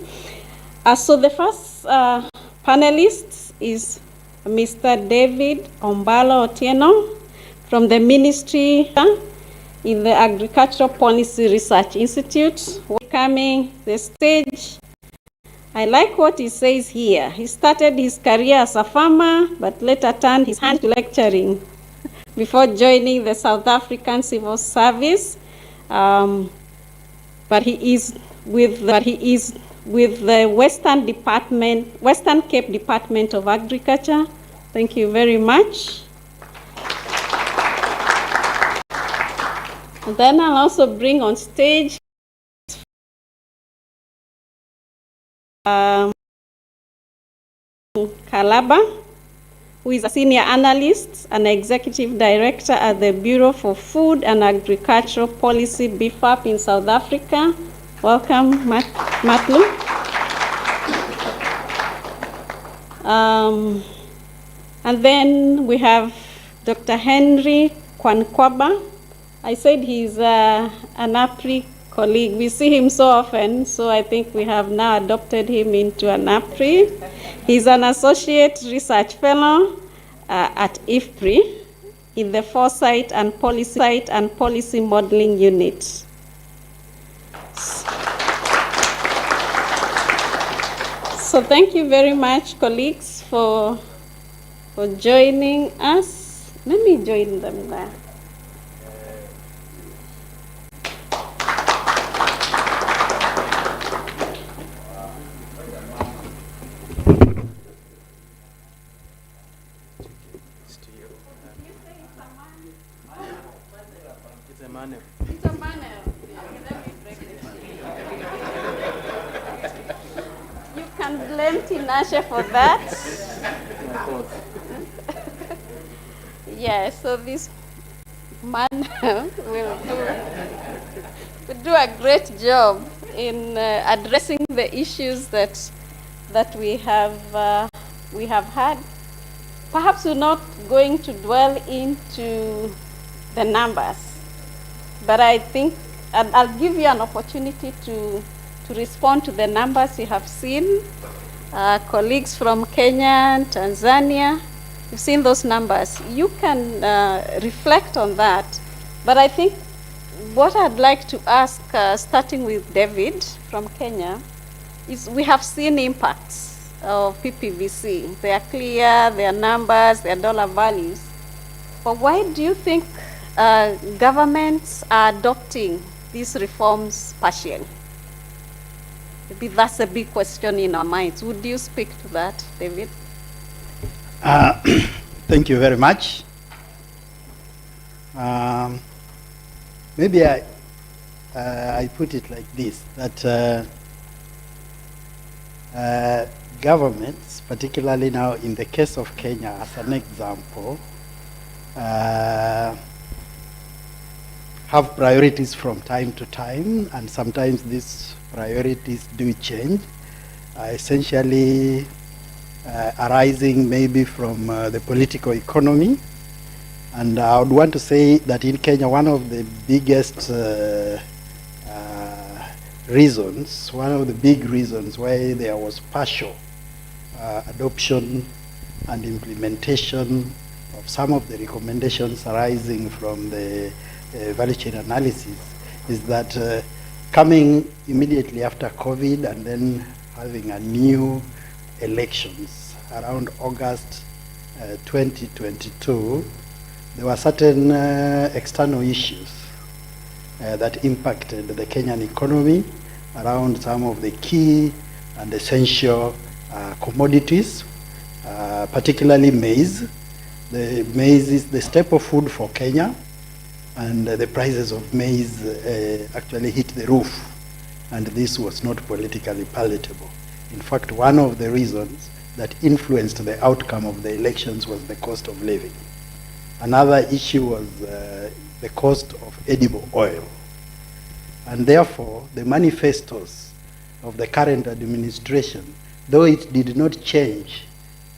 So the first panelist is Mr. David Ombalo Otieno from the Ministry in the Agricultural Policy Research Institute. Coming the stage. I like what he says here. He started his career as a farmer, but later turned his hand to lecturing before joining the South African Civil Service. But he is with the Western Cape Department of Agriculture. Thank you very much. And then I'll also bring on stage Kalaba, who is a senior analyst and executive director at the Bureau for Food and Agricultural Policy, BFAP, in South Africa. Welcome, Matlu. And then we have Dr. Henry Kwankwaba, I said he's an ANAPRI colleague. We see him so often, so I think we have now adopted him into ANAPRI. He's an associate research fellow at IFPRI in the Foresight and Policy Modeling Unit. So thank you very much, colleagues, for joining us. Let me join them there. You can blame Tinashe for that. Yeah, so this man will do a great job in addressing the issues that we have had. Perhaps we're not going to dwell into the numbers, but I think I'll give you an opportunity to respond to the numbers you have seen. Colleagues from Kenya and Tanzania, you've seen those numbers. You can reflect on that. But I think what I'd like to ask, starting with David from Kenya, is we have seen impacts of PPVC. They are clear, their numbers, their dollar values. But why do you think governments are adopting these reforms partially? Maybe that's a big question in our minds. Would you speak to that, David? Thank you very much. Maybe I put it like this, that governments, particularly now in the case of Kenya as an example, have priorities from time to time, and sometimes these priorities do change, essentially arising maybe from the political economy. And I would want to say that in Kenya, one of the biggest reasons, one of the big reasons why there was partial adoption and implementation of some of the recommendations arising from the value chain analysis is that coming immediately after COVID and then having a new elections around August 2022, there were certain external issues that impacted the Kenyan economy around some of the key and essential commodities, particularly maize. The maize is the staple food for Kenya, and the prices of maize actually hit the roof, and this was not politically palatable. In fact, one of the reasons that influenced the outcome of the elections was the cost of living. Another issue was the cost of edible oil. And therefore, the manifestos of the current administration, though it did not change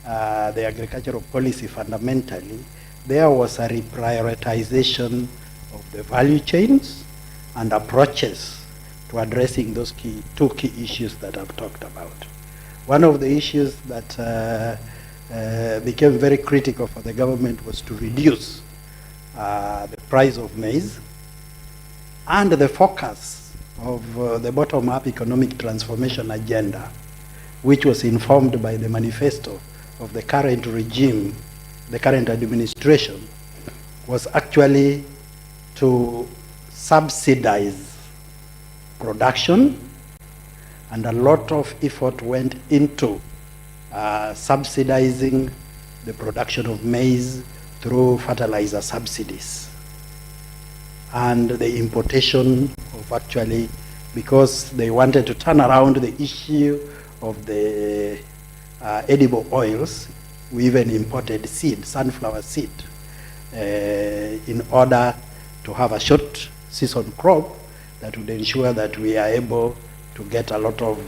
the agricultural policy fundamentally, there was a reprioritization of the value chains and approaches to addressing those two key issues that I've talked about. One of the issues that became very critical for the government was to reduce the price of maize, and the focus of the bottom-up economic transformation agenda, which was informed by the manifesto of the current regime, the current administration, was actually to subsidize production, and a lot of effort went into subsidizing the production of maize through fertilizer subsidies and the importation of, actually, because they wanted to turn around the issue of the edible oils, we even imported seed, sunflower seed, in order to have a short season crop that would ensure that we are able to get a lot of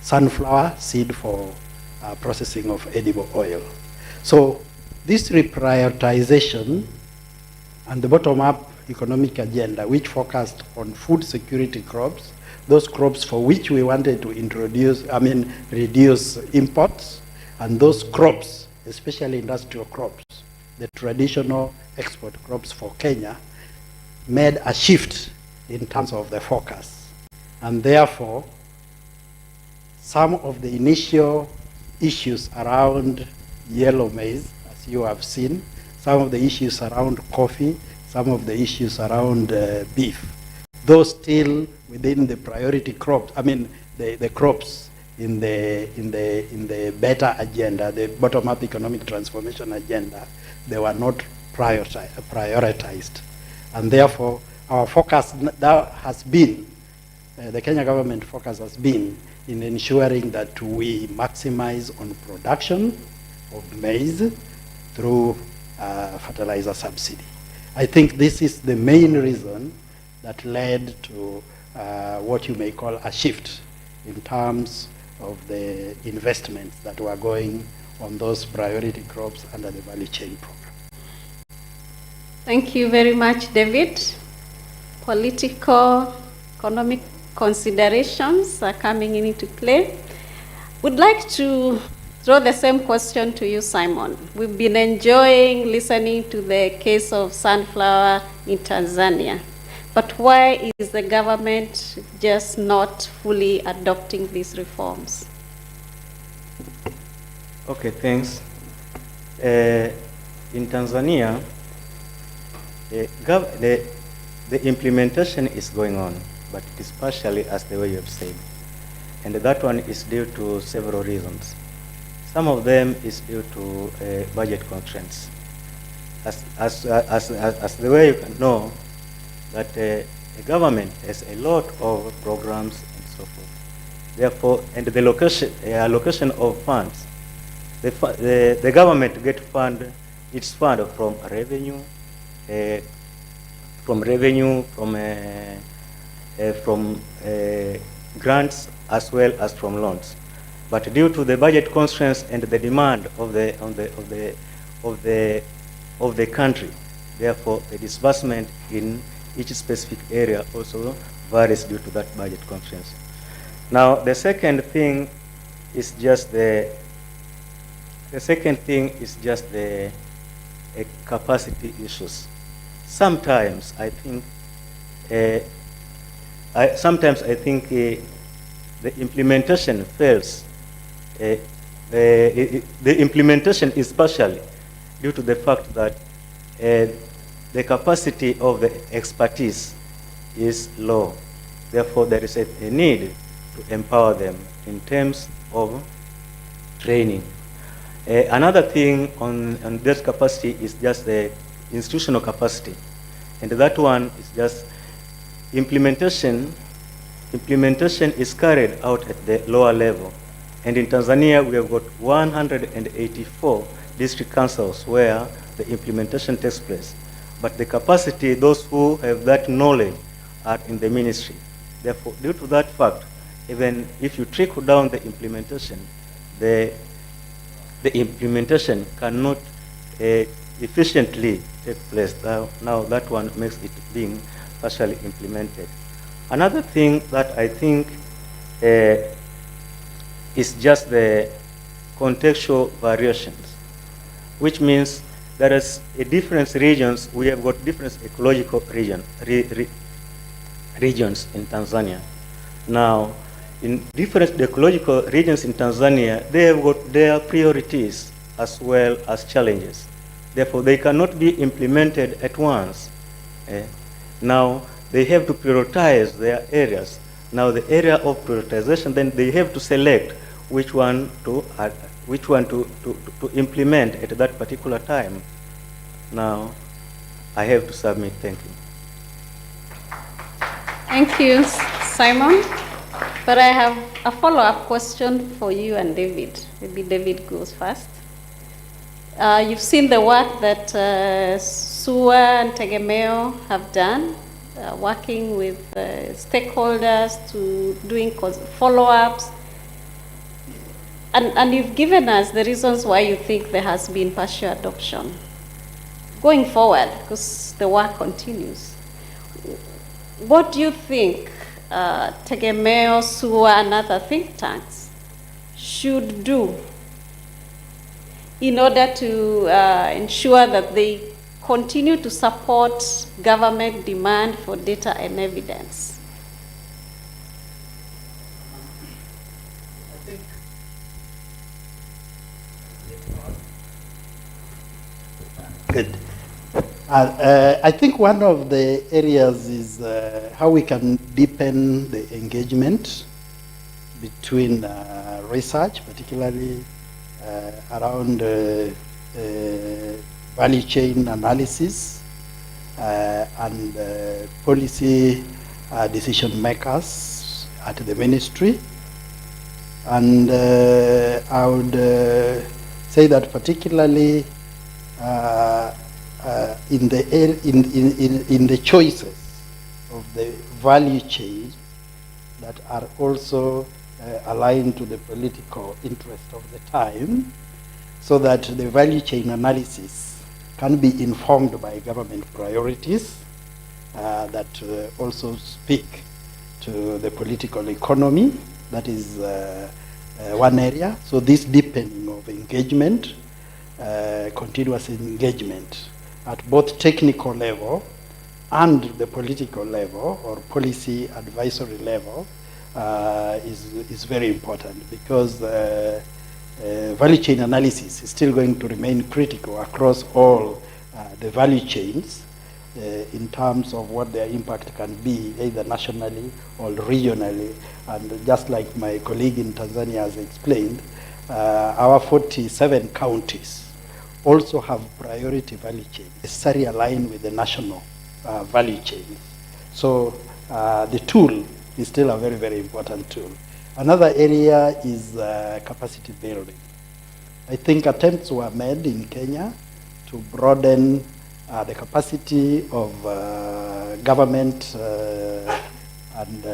sunflower seed for processing of edible oil. So this reprioritization and the bottom-up economic agenda, which focused on food security crops, those crops for which we wanted to reduce imports, and those crops, especially industrial crops, the traditional export crops for Kenya, made a shift in terms of the focus. And therefore, some of the initial issues around yellow maize, as you have seen, some of the issues around coffee, some of the issues around beef, those still within the priority crops, the crops in the better agenda, the bottom-up economic transformation agenda, they were not prioritized. And therefore, our focus now has been, the Kenya government focus has been in ensuring that we maximize on production of maize through fertilizer subsidy. I think this is the main reason that led to what you may call a shift in terms of the investments that were going on those priority crops under the value chain program. Thank you very much, David. Political, economic considerations are coming into play. Would like to throw the same question to you, Simon. We've been enjoying listening to the case of sunflower in Tanzania. But why is the government just not fully adopting these reforms? Okay, thanks. In Tanzania, the implementation is going on, but it is partially as the way you have said. And that one is due to several reasons. Some of them is due to budget constraints. As the way you can know, that the government has a lot of programs and so forth. Therefore, and the allocation of funds, the government its fund from revenue, from grants as well as from loans. But due to the budget constraints and the demand of the country, therefore the disbursement in each specific area also varies due to that budget constraints. Now, the second thing is just the capacity issues. Sometimes I think the implementation fails. The implementation is partially due to the fact that the capacity of the expertise is low. Therefore, there is a need to empower them in terms of training. Another thing on this capacity is just the institutional capacity. And that one is just implementation is carried out at the lower level. And in Tanzania, we have got 184 district councils where the implementation takes place. But the capacity, those who have that knowledge are in the ministry. Therefore, due to that fact, even if you trickle down the implementation, the implementation cannot efficiently take place. Now that one makes it being partially implemented. Another thing that I think is just the contextual variations, which means there is a different regions. We have got different ecological regions in Tanzania. Now, in different ecological regions in Tanzania, they have got their priorities as well as challenges. Therefore, they cannot be implemented at once. Now, they have to prioritize their areas. Now, the area of prioritization, then they have to select which one to implement at that particular time. Now, I have to submit. Thank you. Thank you, Simon. But I have a follow-up question for you and David. Maybe David goes first. You've seen the work that SUA and Tegemeo have done, working with stakeholders to doing follow-ups. And you've given us the reasons why you think there has been partial adoption. Going forward, because the work continues, what do you think Tegemeo, SUA, and other think tanks should do in order to ensure that they continue to support government demand for data and evidence? Good. I think one of the areas is how we can deepen the engagement between research, particularly around value chain analysis and policy decision makers at the ministry. And I would say that particularly in the choices of the value chain that are also aligned to the political interest of the time, so that the value chain analysis can be informed by government priorities that also speak to the political economy. That is one area. So this deepening of engagement, continuous engagement at both technical level and the political level or policy advisory level is very important, because value chain analysis is still going to remain critical across all the value chains in terms of what their impact can be, either nationally or regionally. And just like my colleague in Tanzania has explained, our 47 counties also have priority value chains, necessarily aligned with the national value chains. So the tool is still a very, very important tool. Another area is capacity building. I think attempts were made in Kenya to broaden the capacity of government and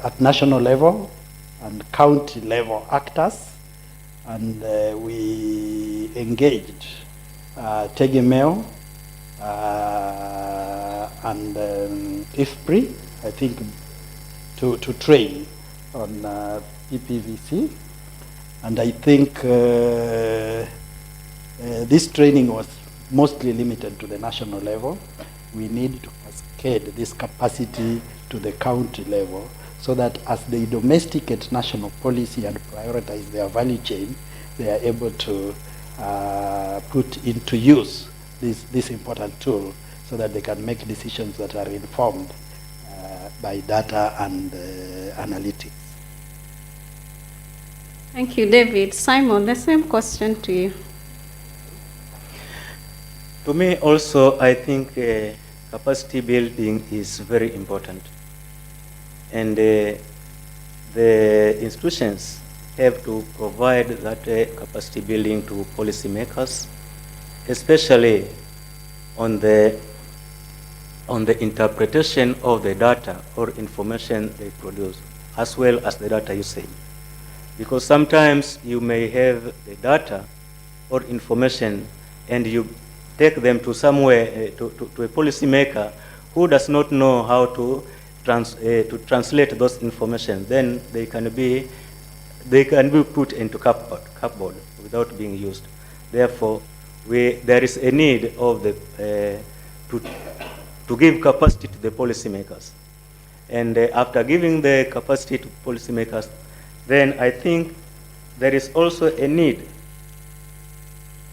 at national level and county level actors, and we engaged Tegemeo and IFPRI, I think, to train on PPVC. And I think this training was mostly limited to the national level. We need to cascade this capacity to the county level, so that as they domesticate national policy and prioritize their value chain, they are able to put into use this important tool, so that they can make decisions that are informed by data and analytics. Thank you, David. Simon, the same question to you. To me also, I think capacity building is very important. And the institutions have to provide that capacity building to policymakers, especially on the interpretation of the data or information they produce, as well as the data usage. Because sometimes you may have the data or information and you take them to somewhere, to a policymaker who does not know how to translate those information. Then they can be put into cupboard without being used. Therefore, there is a need of to give capacity to the policymakers. And after giving the capacity to policymakers, then I think there is also a need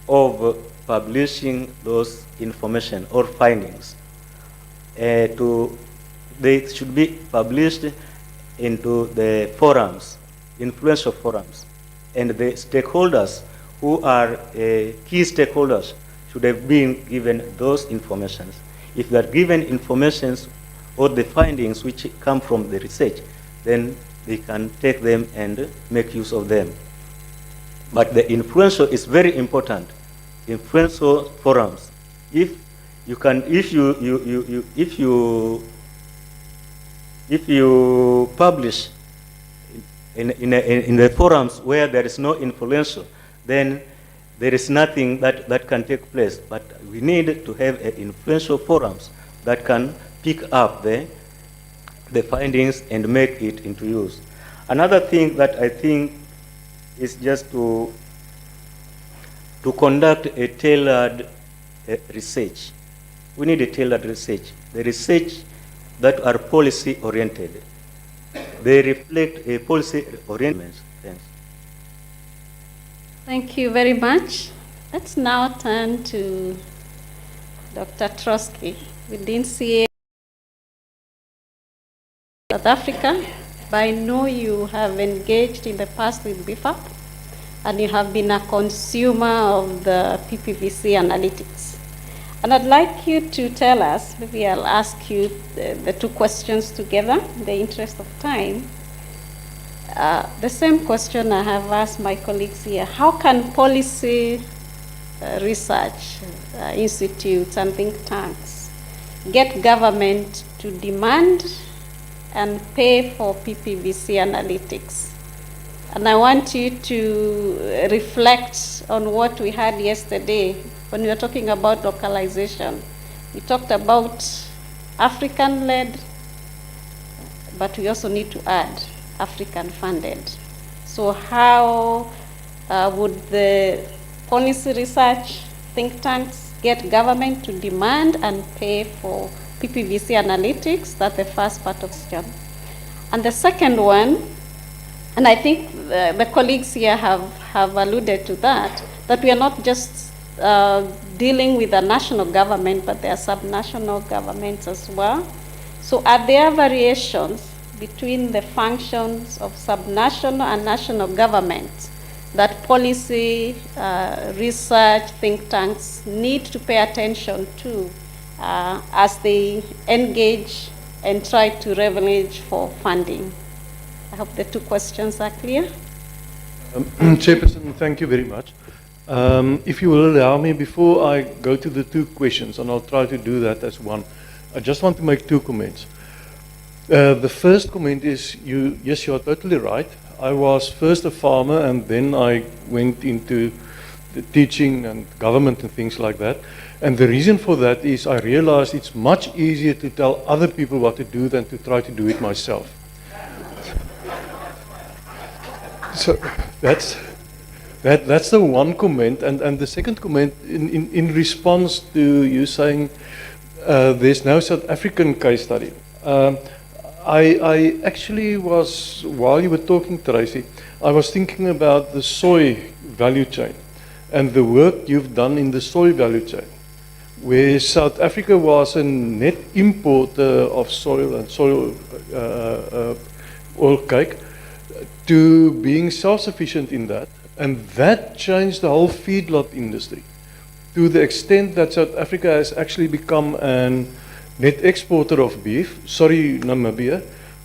of publishing those information or findings. They should be published into the forums, influential forums, and the stakeholders who are key stakeholders should have been given those informations. If they are given informations or the findings which come from the research, then they can take them and make use of them. But the influential is very important. Influential forums. If you publish in the forums where there is no influential, then there is nothing that can take place. But we need to have influential forums that can pick up the the findings and make it into use. Another thing that I think is just to conduct a tailored research. We need a tailored research. The research that are policy oriented. They reflect a policy orientation. Thanks. Thank you very much. Let's now turn to Dr. Trotsky. We didn't see South Africa, but I know you have engaged in the past with BIFAP, and you have been a consumer of the PPVC analytics. And I'd like you to tell us, maybe I'll ask you the two questions together in the interest of time. The same question I have asked my colleagues here. How can policy research institutes and think tanks get government to demand and pay for PPVC analytics? And I want you to reflect on what we had yesterday when we were talking about localization. We talked about African-led, but we also need to add African-funded. So how would the policy research think tanks get government to demand and pay for PPVC analytics? That's the first part of the job. And the second one, and I think the colleagues here have alluded to that we are not just dealing with the national government, but there are subnational governments as well. So are there variations between the functions of subnational and national governments that policy research think tanks need to pay attention to as they engage and try to leverage for funding? I hope the two questions are clear. Chairperson, thank you very much. If you will allow me, before I go to the two questions, and I'll try to do that as one, I just want to make two comments. The first comment is, yes, you are totally right. I was first a farmer, and then I went into the teaching and government and things like that. And the reason for that is I realized it's much easier to tell other people what to do than to try to do it myself. So that's the one comment. And the second comment, in response to you saying there's no South African case study. I actually was, while you were talking, Tracy, I was thinking about the soy value chain and the work you've done in the soy value chain, where South Africa was a net importer of soil and soil oil cake to being self-sufficient in that. And that changed the whole feedlot industry to the extent that South Africa has actually become an net exporter of beef. Sorry, Namibia.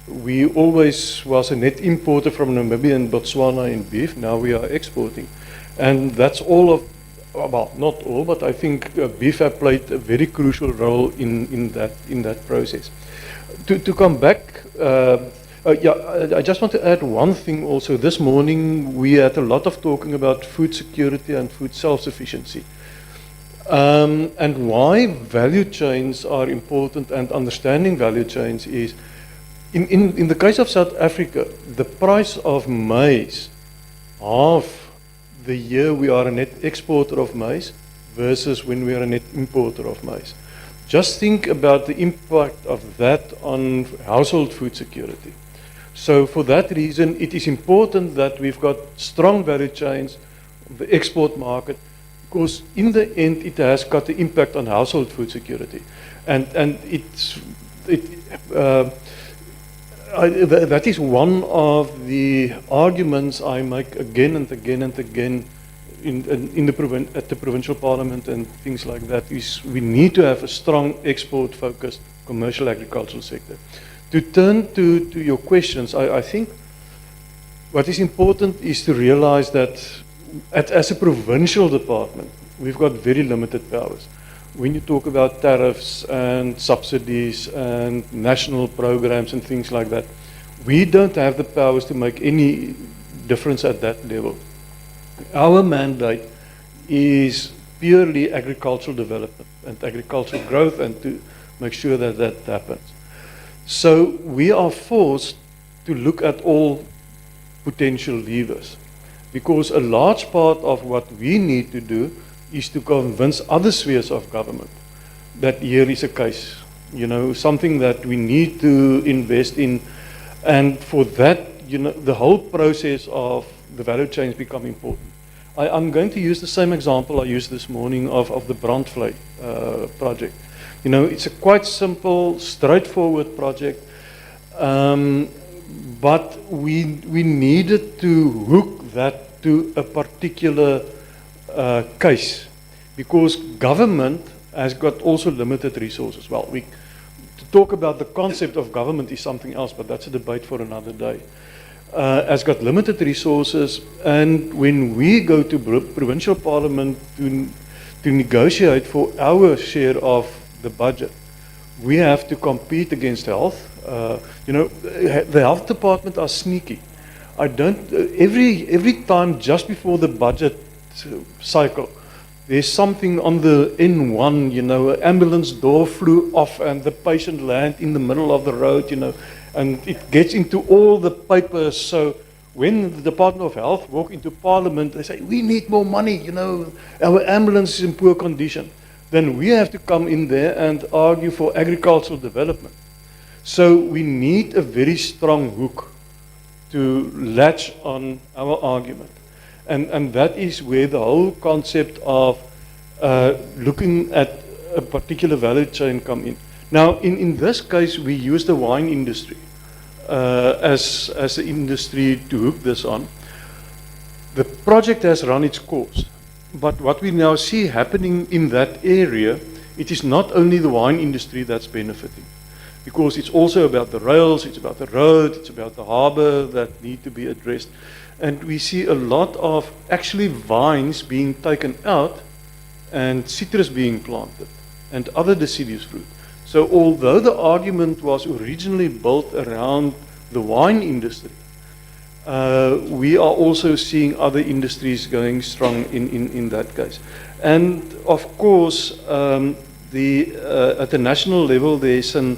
We always was a net importer from Namibia and Botswana in beef. Now we are exporting. And that's all of, well, not all, but I think beef have played a very crucial role in that process. To come back, I just want to add one thing also. This morning we had a lot of talking about food security and food self-sufficiency. And why value chains are important and understanding value chains is, in the case of South Africa, the price of maize, half the year we are a net exporter of maize versus when we are a net importer of maize. Just think about the impact of that on household food security. So for that reason, it is important that we've got strong value chains on the export market, because in the end it has got the impact on household food security. And that is one of the arguments I make again and again and again at the provincial parliament and things like that, is we need to have a strong export-focused commercial agricultural sector. To turn to your questions, I think what is important is to realize that as a provincial department, we've got very limited powers. When you talk about tariffs and subsidies and national programs and things like that, we don't have the powers to make any difference at that level. Our mandate is purely agricultural development and agricultural growth, and to make sure that that happens. So we are forced to look at all potential levers, because a large part of what we need to do is to convince other spheres of government that here is a case, something that we need to invest in, and for that, the whole process of the value chains become important. I'm going to use the same example I used this morning of the Brandvlei project. It's a quite simple, straightforward project, but we needed to hook that to a particular case, because government has got also limited resources. Well, to talk about the concept of government is something else, but that's a debate for another day. Has got limited resources, and when we go to provincial parliament to negotiate for our share of the budget, we have to compete against health. The health department are sneaky. I don't. Every time just before the budget cycle, there's something on the N1. An ambulance door flew off, and the patient landed in the middle of the road. And it gets into all the papers. So when the Department of Health walk into Parliament, they say, we need more money, our ambulance is in poor condition. Then we have to come in there and argue for agricultural development. So we need a very strong hook to latch on our argument. And that is where the whole concept of looking at a particular value chain come in. Now, in this case, we use the wine industry as an industry to hook this on. The project has run its course, but what we now see happening in that area, it is not only the wine industry that's benefiting, because it's also about the rails, it's about the road, it's about the harbour that need to be addressed. And we see a lot of actually vines being taken out and citrus being planted and other deciduous fruit. So although the argument was originally built around the wine industry, we are also seeing other industries going strong in that case. And of course, at the national level, there's an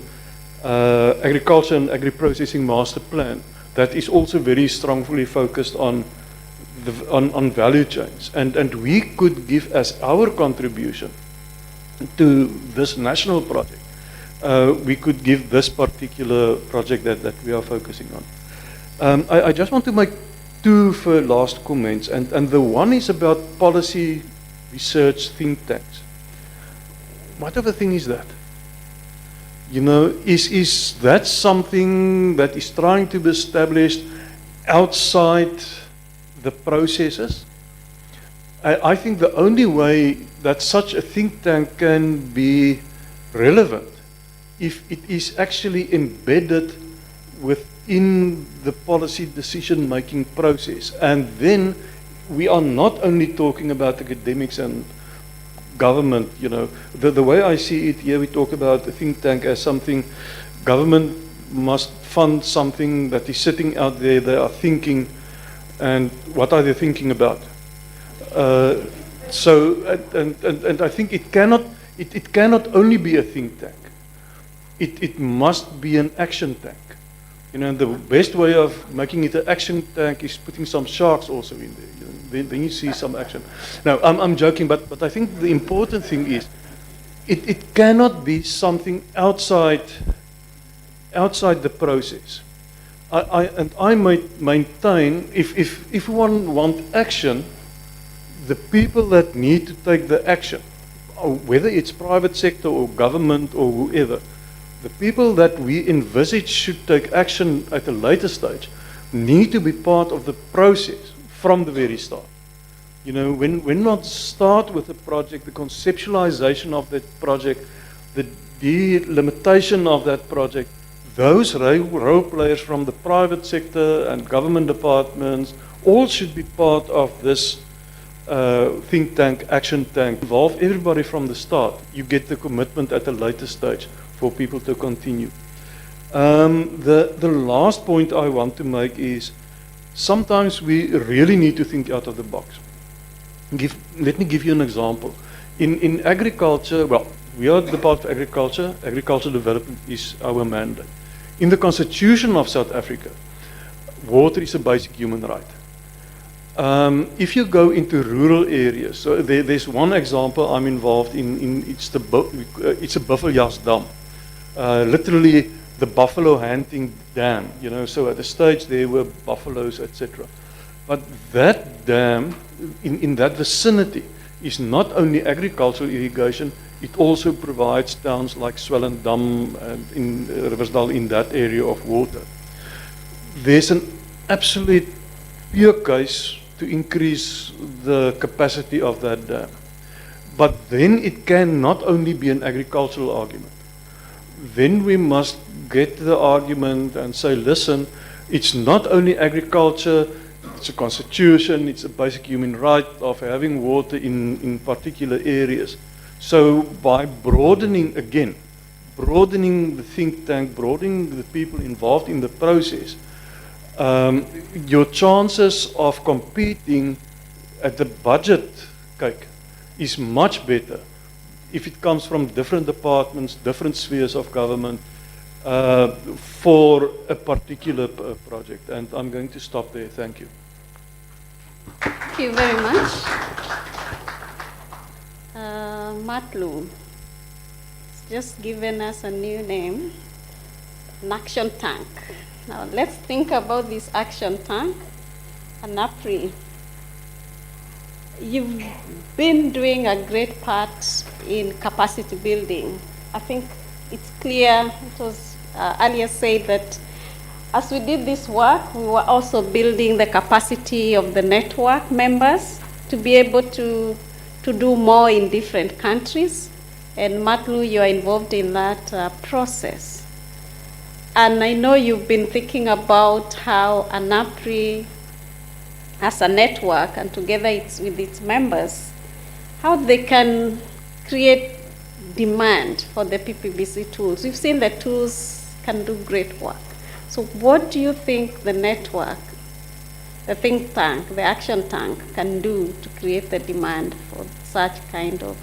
agriculture and agri-processing master plan that is also very strongly focused on value chains. And we could give as our contribution to this national project, we could give this particular project that we are focusing on. I just want to make two last comments, and the one is about policy research think tanks. What of a thing is that? Is that something that is trying to be established outside the processes? I think the only way that such a think tank can be relevant if it is actually embedded within the policy decision-making process. And then we are not only talking about academics and government, the way I see it here, we talk about a think tank as something, government must fund something that is sitting out there, they are thinking, and what are they thinking about? And I think it cannot only be a think tank. It must be an action tank. And the best way of making it an action tank is putting some sharks also in there. Then you see some action. Now, I'm joking, but I think the important thing is it cannot be something outside the process. I might maintain, if one wants action, the people that need to take the action, whether it's private sector or government or whoever, the people that we envisage should take action at a later stage need to be part of the process from the very start. When we start with a project, the conceptualization of that project, the delimitation of that project, those role players from the private sector and government departments all should be part of this think tank, action tank. Involve everybody from the start. You get the commitment at a later stage for people to continue. The last point I want to make is sometimes we really need to think out of the box. Let me give you an example. In agriculture, well, we are the Department of Agriculture. Agricultural development is our mandate. In the Constitution of South Africa, water is a basic human right. If you go into rural areas, so there's one example I'm involved in it's a Buffalo's Dam. Literally the buffalo hunting dam, so at the stage there were buffaloes, etc. But that dam, in that vicinity, is not only agricultural irrigation, it also provides towns like Swellendam and in Riversdal in that area of water. There's an absolute pure case to increase the capacity of that dam. But then it can not only be an agricultural argument. Then we must get the argument and say, listen, it's not only agriculture, it's a constitution, it's a basic human right of having water in particular areas. So by broadening again, broadening the think tank, broadening the people involved in the process, your chances of competing at the budget cake is much better if it comes from different departments, different spheres of government for a particular project. And I'm going to stop there. Thank you. Thank you very much. Matlu has just given us a new name, an action tank. Now let's think about this action tank, ANAPRI. You've been doing a great part in capacity building. I think it's clear, it was earlier said that as we did this work, we were also building the capacity of the network members to be able to do more in different countries. And Matlu, you are involved in that process. And I know you've been thinking about how ANAPRI as a network and together with its members, how they can create demand for the PPBC tools. We've seen that tools can do great work. So what do you think the network, the think tank, the action tank can do to create the demand for such kind of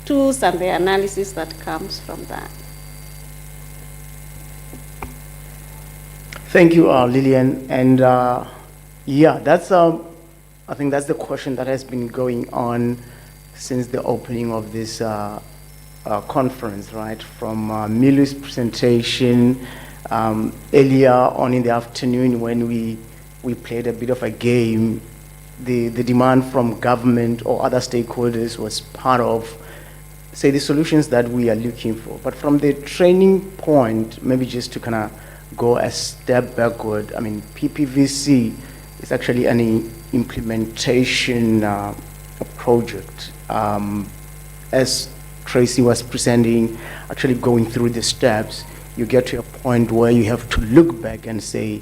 tools and the analysis that comes from that? Thank you, Lillian. And yeah, that's I think that's the question that has been going on since the opening of this conference, right? From Milu's presentation earlier on in the afternoon when we played a bit of a game, the demand from government or other stakeholders was part of, say, the solutions that we are looking for. But from the training point, maybe just to kind of go a step backward, I mean, PPVC is actually an implementation project. As Tracy was presenting, actually going through the steps, you get to a point where you have to look back and say,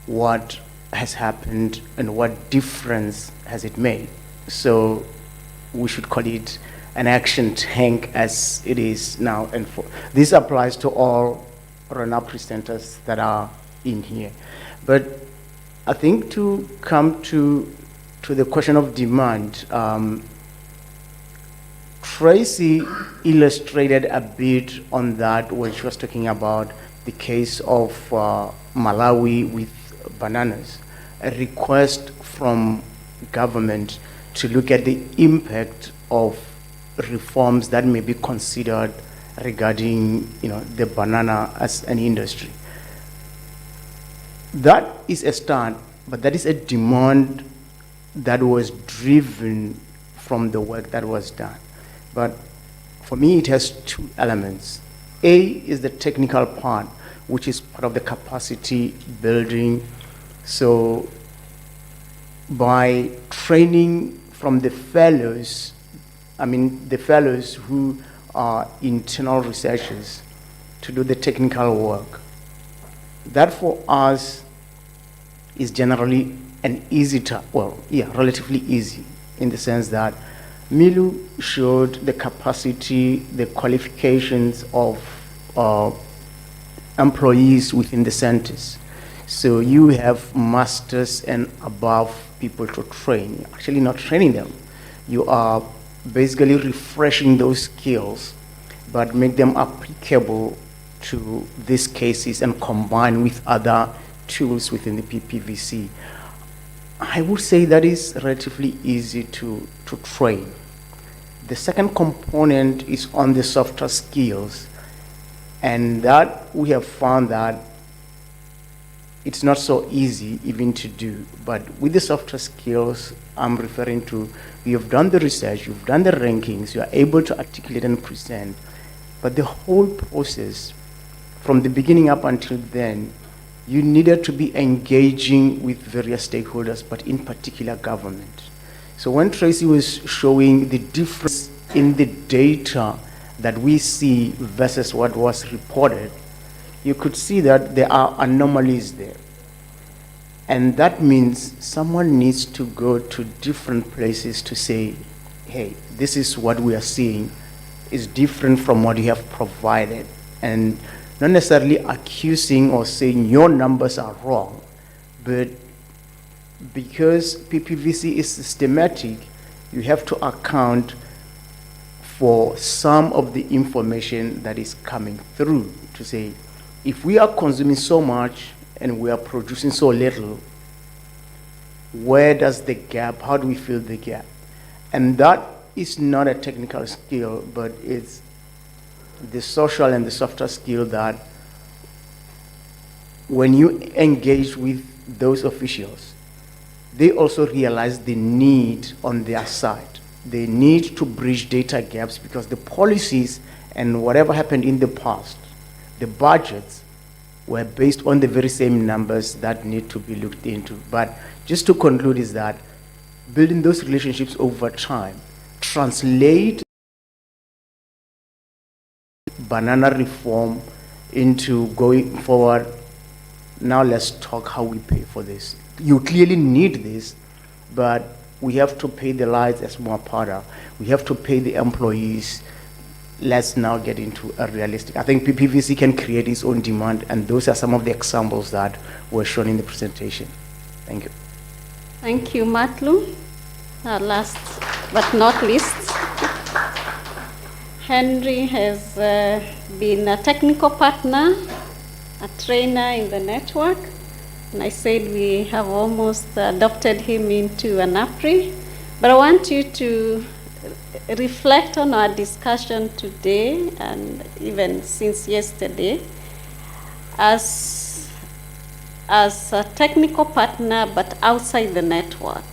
what has happened and what difference has it made? So we should call it an action tank as it is now. And this applies to all RANA presenters that are in here. But I think to come to the question of demand, Tracy illustrated a bit on that when she was talking about the case of Malawi with bananas, a request from government to look at the impact of reforms that may be considered regarding the banana as an industry. That is a start, but that is a demand that was driven from the work that was done. But for me, it has two elements. A is the technical part, which is part of the capacity building. So by training from the fellows, the fellows who are internal researchers to do the technical work, that for us is generally an easy relatively easy, in the sense that Milu showed the capacity, the qualifications of employees within the centers. So you have masters and above people to train. Actually not training them. You are basically refreshing those skills, but make them applicable to these cases and combine with other tools within the PPVC, I would say that is relatively easy to train. The second component is on the softer skills, and that we have found that it's not so easy even to do. But with the softer skills I'm referring to, you have done the research, you've done the rankings, you are able to articulate and present, but the whole process, from the beginning up until then, you needed to be engaging with various stakeholders, but in particular government. So when Tracy was showing the difference in the data that we see versus what was reported, you could see that there are anomalies there. And that means someone needs to go to different places to say, hey, this is what we are seeing is different from what you have provided. And not necessarily accusing or saying your numbers are wrong, but because PPVC is systematic, you have to account for some of the information that is coming through to say, if we are consuming so much and we are producing so little, where does the gap, how do we fill the gap? And that is not a technical skill, but it's the social and the softer skill that when you engage with those officials, they also realize the need on their side. They need to bridge data gaps because the policies and whatever happened in the past, the budgets were based on the very same numbers that need to be looked into. But just to conclude is that building those relationships over time translate banana reform into going forward. Now let's talk how we pay for this. You clearly need this, but we have to pay the lights as more part. We have to pay the employees. Let's now get into a realistic. I think PPVC can create its own demand, and those are some of the examples that were shown in the presentation. Thank you. Thank you, Matlu. Last but not least, Henry has been a technical partner, a trainer in the network. And I said we have almost adopted him into ANAPRI. But I want you to reflect on our discussion today and even since yesterday as a technical partner but outside the network.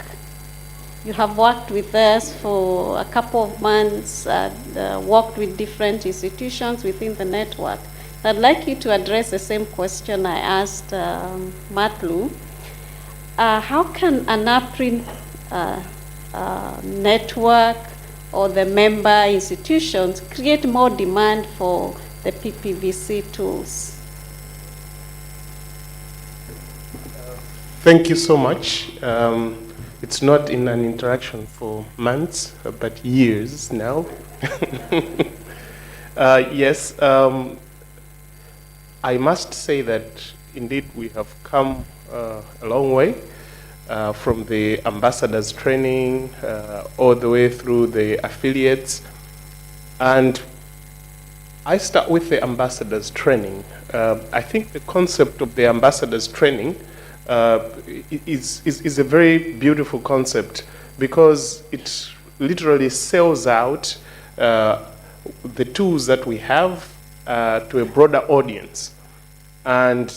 You have worked with us for a couple of months, worked with different institutions within the network. I'd like you to address the same question I asked Matlu. How can ANAPRI network or the member institutions create more demand for the PPVC tools? Thank you so much. It's not in an interaction for months, but years now. Yes. I must say that indeed we have come a long way from the ambassadors training all the way through the affiliates. And I start with the ambassadors training. I think the concept of the ambassadors training is a very beautiful concept because it literally sells out the tools that we have to a broader audience. And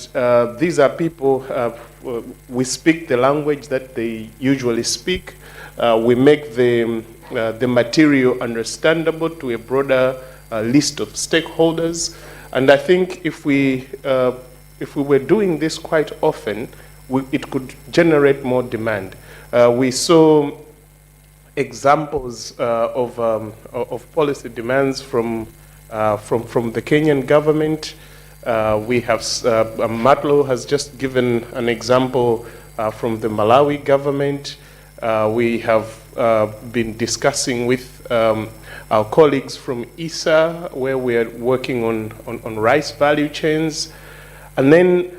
these are people, we speak the language that they usually speak. We make the material understandable to a broader list of stakeholders. And I think if we were doing this quite often, it could generate more demand. We saw examples of policy demands from the Kenyan government. We have, Matlo has just given an example from the Malawi government. We have been discussing with our colleagues from ISA, where we are working on rice value chains. And then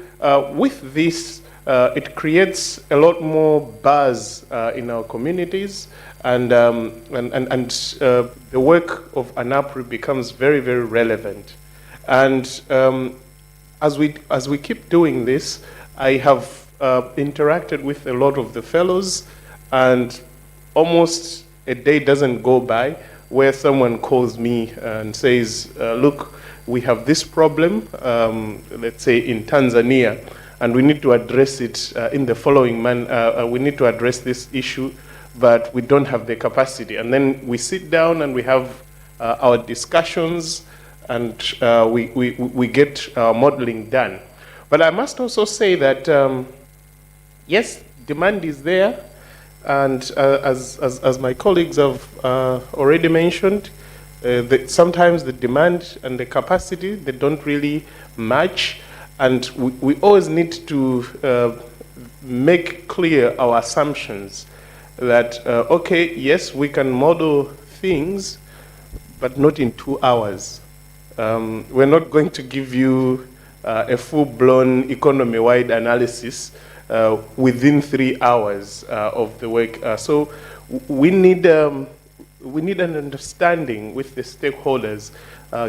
with this, it creates a lot more buzz in our communities, and the work of ANAPRI becomes very, very relevant. And as we keep doing this, I have interacted with a lot of the fellows, and almost a day doesn't go by where someone calls me and says, look, we have this problem, let's say in Tanzania, and we need to address it in the following manner. We need to address this issue, but we don't have the capacity. And then we sit down and we have our discussions, and we get modeling done. But I must also say that, yes, demand is there, and as my colleagues have already mentioned, sometimes the demand and the capacity, they don't really match, and we always need to make clear our assumptions that, okay, yes, we can model things, but not in 2 hours. We're not going to give you a full-blown economy-wide analysis within 3 hours of the work. So we need an understanding with the stakeholders.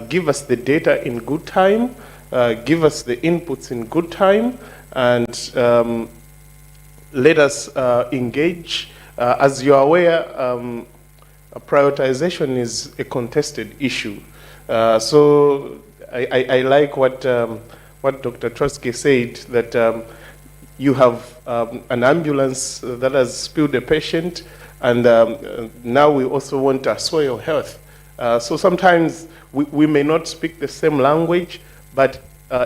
Give us the data in good time, give us the inputs in good time, and let us engage. As you're aware, prioritization is a contested issue. So I like what Dr. Trotsky said, that you have an ambulance that has spilled a patient, and now we also want soil health. So sometimes we may not speak the same language, but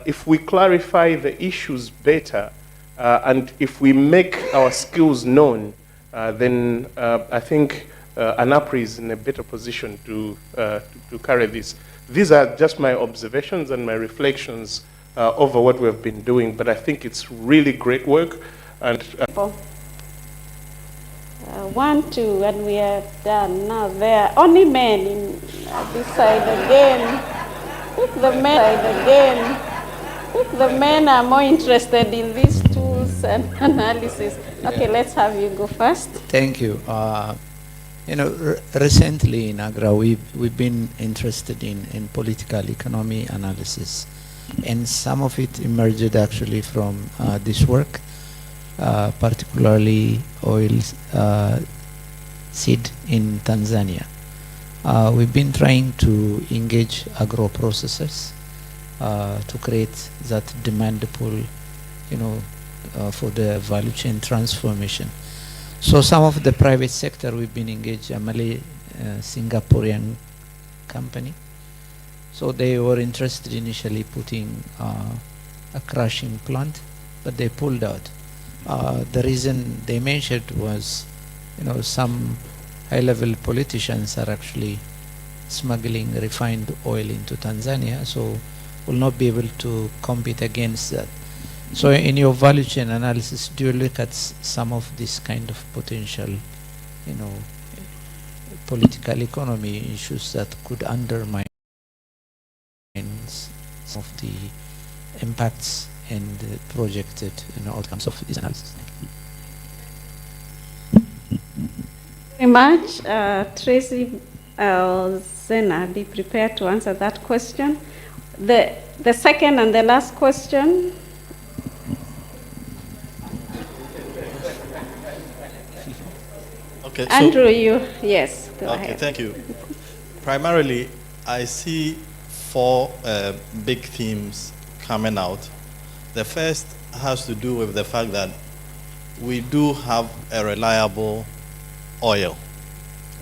if we clarify the issues better, and if we make our skills known, then I think ANAPRI is in a better position to carry this. These are just my observations and my reflections over what we've been doing, but I think it's really great work. And 1, 2, and we are done. Now there are only men in this side again. The men are more interested in these tools and analysis. Okay, let's have you go first. Thank you. You know, recently in AGRA, we've been interested in political economy analysis, and some of it emerged actually from this work, particularly oil seed in Tanzania. We've been trying to engage agro-processors to create that demand pool, you know, for the value chain transformation. So some of the private sector we've been engaged, a Malay Singaporean company. So they were interested initially putting a crushing plant, but they pulled out. The reason they mentioned was, you know, some high-level politicians are actually smuggling refined oil into Tanzania, so will not be able to compete against that. So in your value chain analysis, do you look at some of this kind of potential, you know, political economy issues that could undermine some of the impacts and projected, you know, outcomes of this analysis? Very much. Tracy Zena, be prepared to answer that question. The second and the last question. Okay, Andrew, yes, go ahead. Okay, thank you. Primarily, I see 4 big themes coming out. The first has to do with the fact that we do have a reliable oil,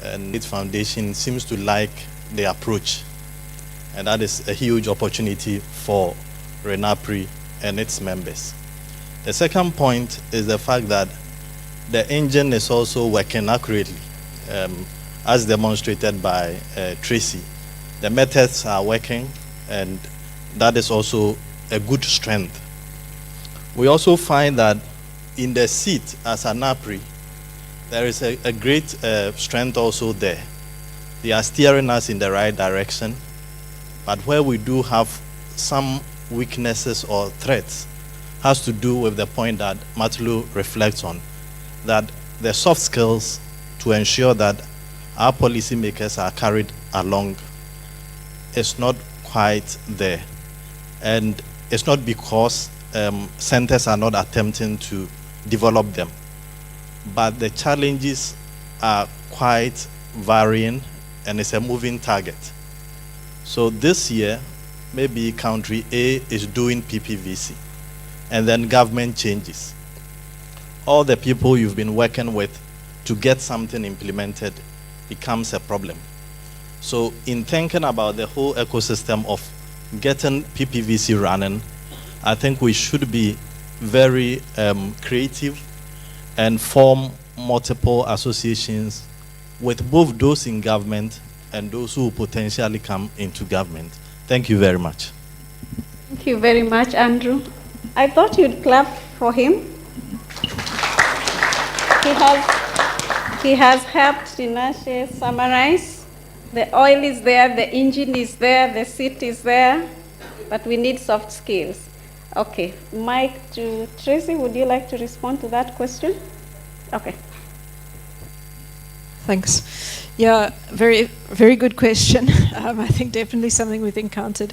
and its foundation seems to like the approach, and that is a huge opportunity for ANAPRI and its members. The second point is the fact that the engine is also working accurately, as demonstrated by Tracy. The methods are working, and that is also a good strength. We also find that in the seat as ANAPRI, there is a great strength also there. They are steering us in the right direction, but where we do have some weaknesses or threats has to do with the point that Matulu reflects on, that the soft skills to ensure that our policymakers are carried along is not quite there. And it's not because centers are not attempting to develop them, but the challenges are quite varying, and it's a moving target. So this year, maybe country A is doing PPVC, and then government changes. All the people you've been working with to get something implemented becomes a problem. So in thinking about the whole ecosystem of getting PPVC running, I think we should be very creative and form multiple associations with both those in government and those who potentially come into government. Thank you very much. Thank you very much, Andrew. I thought you'd clap for him. He has helped Tinashe summarize. The oil is there, the engine is there, the seat is there, but we need soft skills. Okay, Mike to Tracy, would you like to respond to that question? Okay. Thanks. Yeah, very, very good question. I think definitely something we've encountered.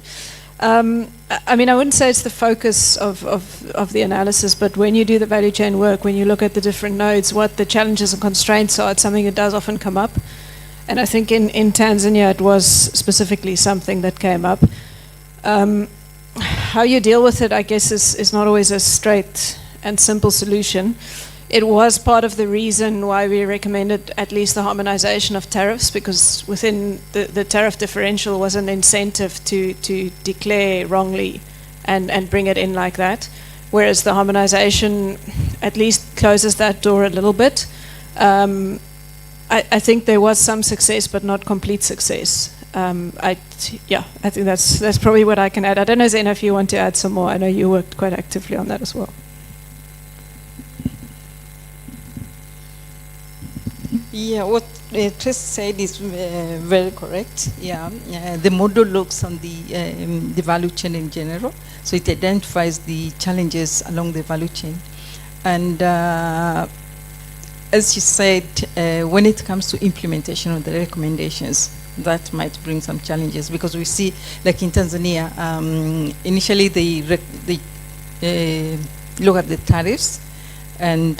I mean, I wouldn't say it's the focus of the analysis, but when you do the value chain work, when you look at the different nodes, what the challenges and constraints are, it's something that does often come up. And I think in Tanzania, it was specifically something that came up. How you deal with it, I guess, is not always a straight and simple solution. It was part of the reason why we recommended at least the harmonization of tariffs, because within the tariff differential was an incentive to declare wrongly and bring it in like that, whereas the harmonization at least closes that door a little bit. I think there was some success, but not complete success. I think that's probably what I can add. I don't know, Zena, if you want to add some more. I know you worked quite actively on that as well. Yeah, what Tracy said is very correct. Yeah, the model looks on the value chain in general, so it identifies the challenges along the value chain, and as you said, when it comes to implementation of the recommendations, that might bring some challenges, because we see, like in Tanzania, initially they look at the tariffs, and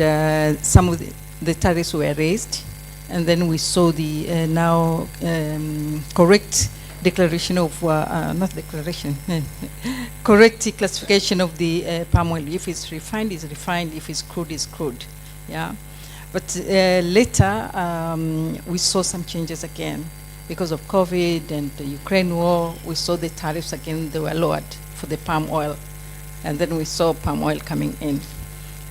some of the tariffs were raised, and then we saw the now correct declaration of, not declaration, correct classification of the palm oil. If it's refined, it's refined. If it's crude, it's crude. Yeah. But later, we saw some changes again. Because of COVID and the Ukraine war, we saw the tariffs again, they were lowered for the palm oil. And then we saw palm oil coming in.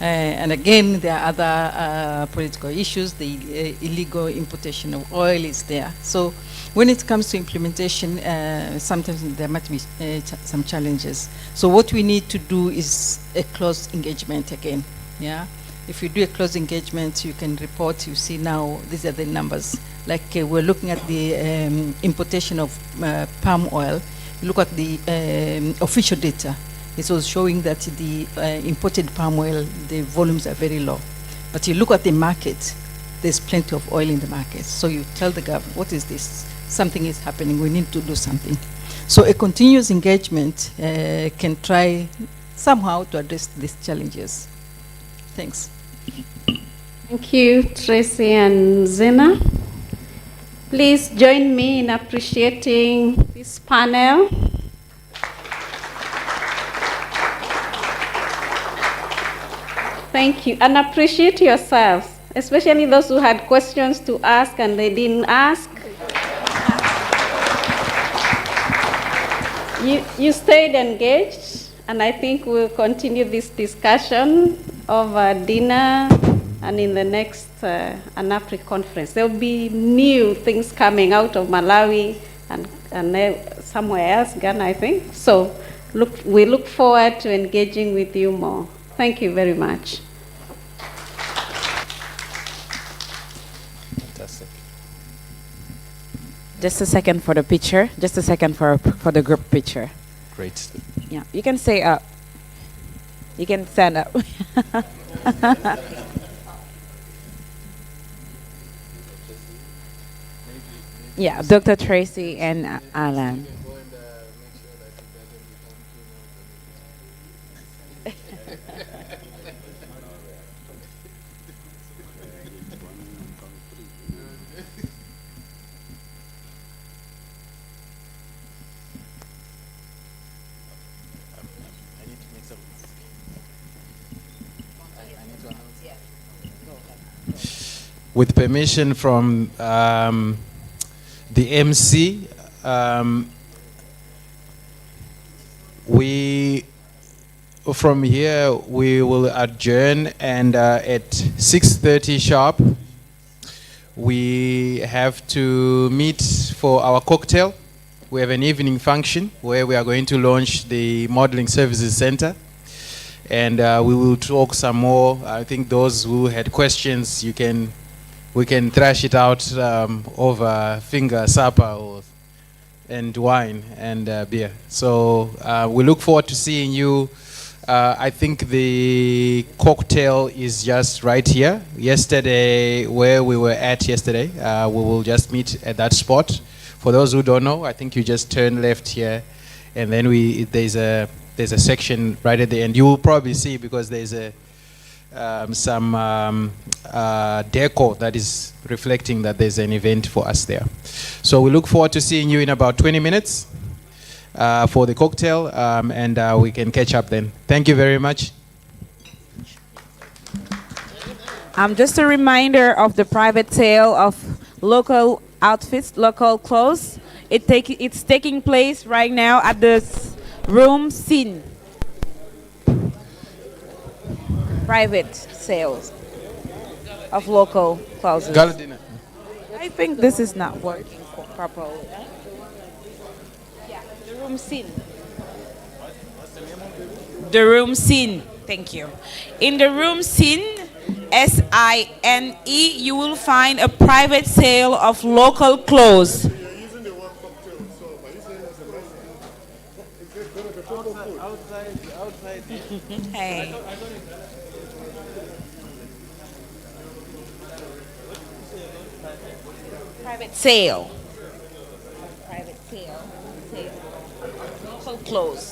And again, there are other political issues. The illegal importation of oil is there. So when it comes to implementation, sometimes there might be some challenges. So what we need to do is a close engagement again. Yeah. If you do a close engagement, you can report, you see now, these are the numbers. Like we're looking at the importation of palm oil. Look at the official data. It was showing that the imported palm oil, the volumes are very low. But you look at the market, there's plenty of oil in the market. So you tell the government, what is this? Something is happening, we need to do something. So a continuous engagement can try somehow to address these challenges. Thanks. Thank you, Tracy and Zena. Please join me in appreciating this panel. Thank you, and appreciate yourselves, especially those who had questions to ask and they didn't ask. You stayed engaged, and I think we'll continue this discussion over dinner and in the next ANAPRI conference. There'll be new things coming out of Malawi and somewhere else, Ghana, I think. So we look forward to engaging with you more. Thank you very much. Fantastic. Just a second for the picture. Just a second for the group picture. Great. Yeah, you can stay up. You can stand up. Yeah, Dr. Tracy and Alan. with permission from the MC, from here we will adjourn, and at 6:30 sharp we have to meet for our cocktail. We have an evening function where we are going to launch the Modeling Services Center, and we will talk some more. I think those who had questions, we can thrash it out over finger supper and wine and beer. So we look forward to seeing you. I think the cocktail is just right here. Yesterday, where we were at yesterday, we will just meet at that spot. For those who don't know, I think you just turn left here, and then there's a section right at the end. You will probably see, because there's some decor that is reflecting that there's an event for us there. So we look forward to seeing you in about 20 minutes for the cocktail, and we can catch up then. Thank you very much. Just a reminder of the private sale of local outfits, local clothes. It's taking place right now at the room scene. Private sales of local clothes. I think this is not working properly. Yeah, the room scene. The room scene. Thank you. In the room scene, SINE, you will find a private sale of local clothes. Hey. Private sale. Private sale. Local clothes.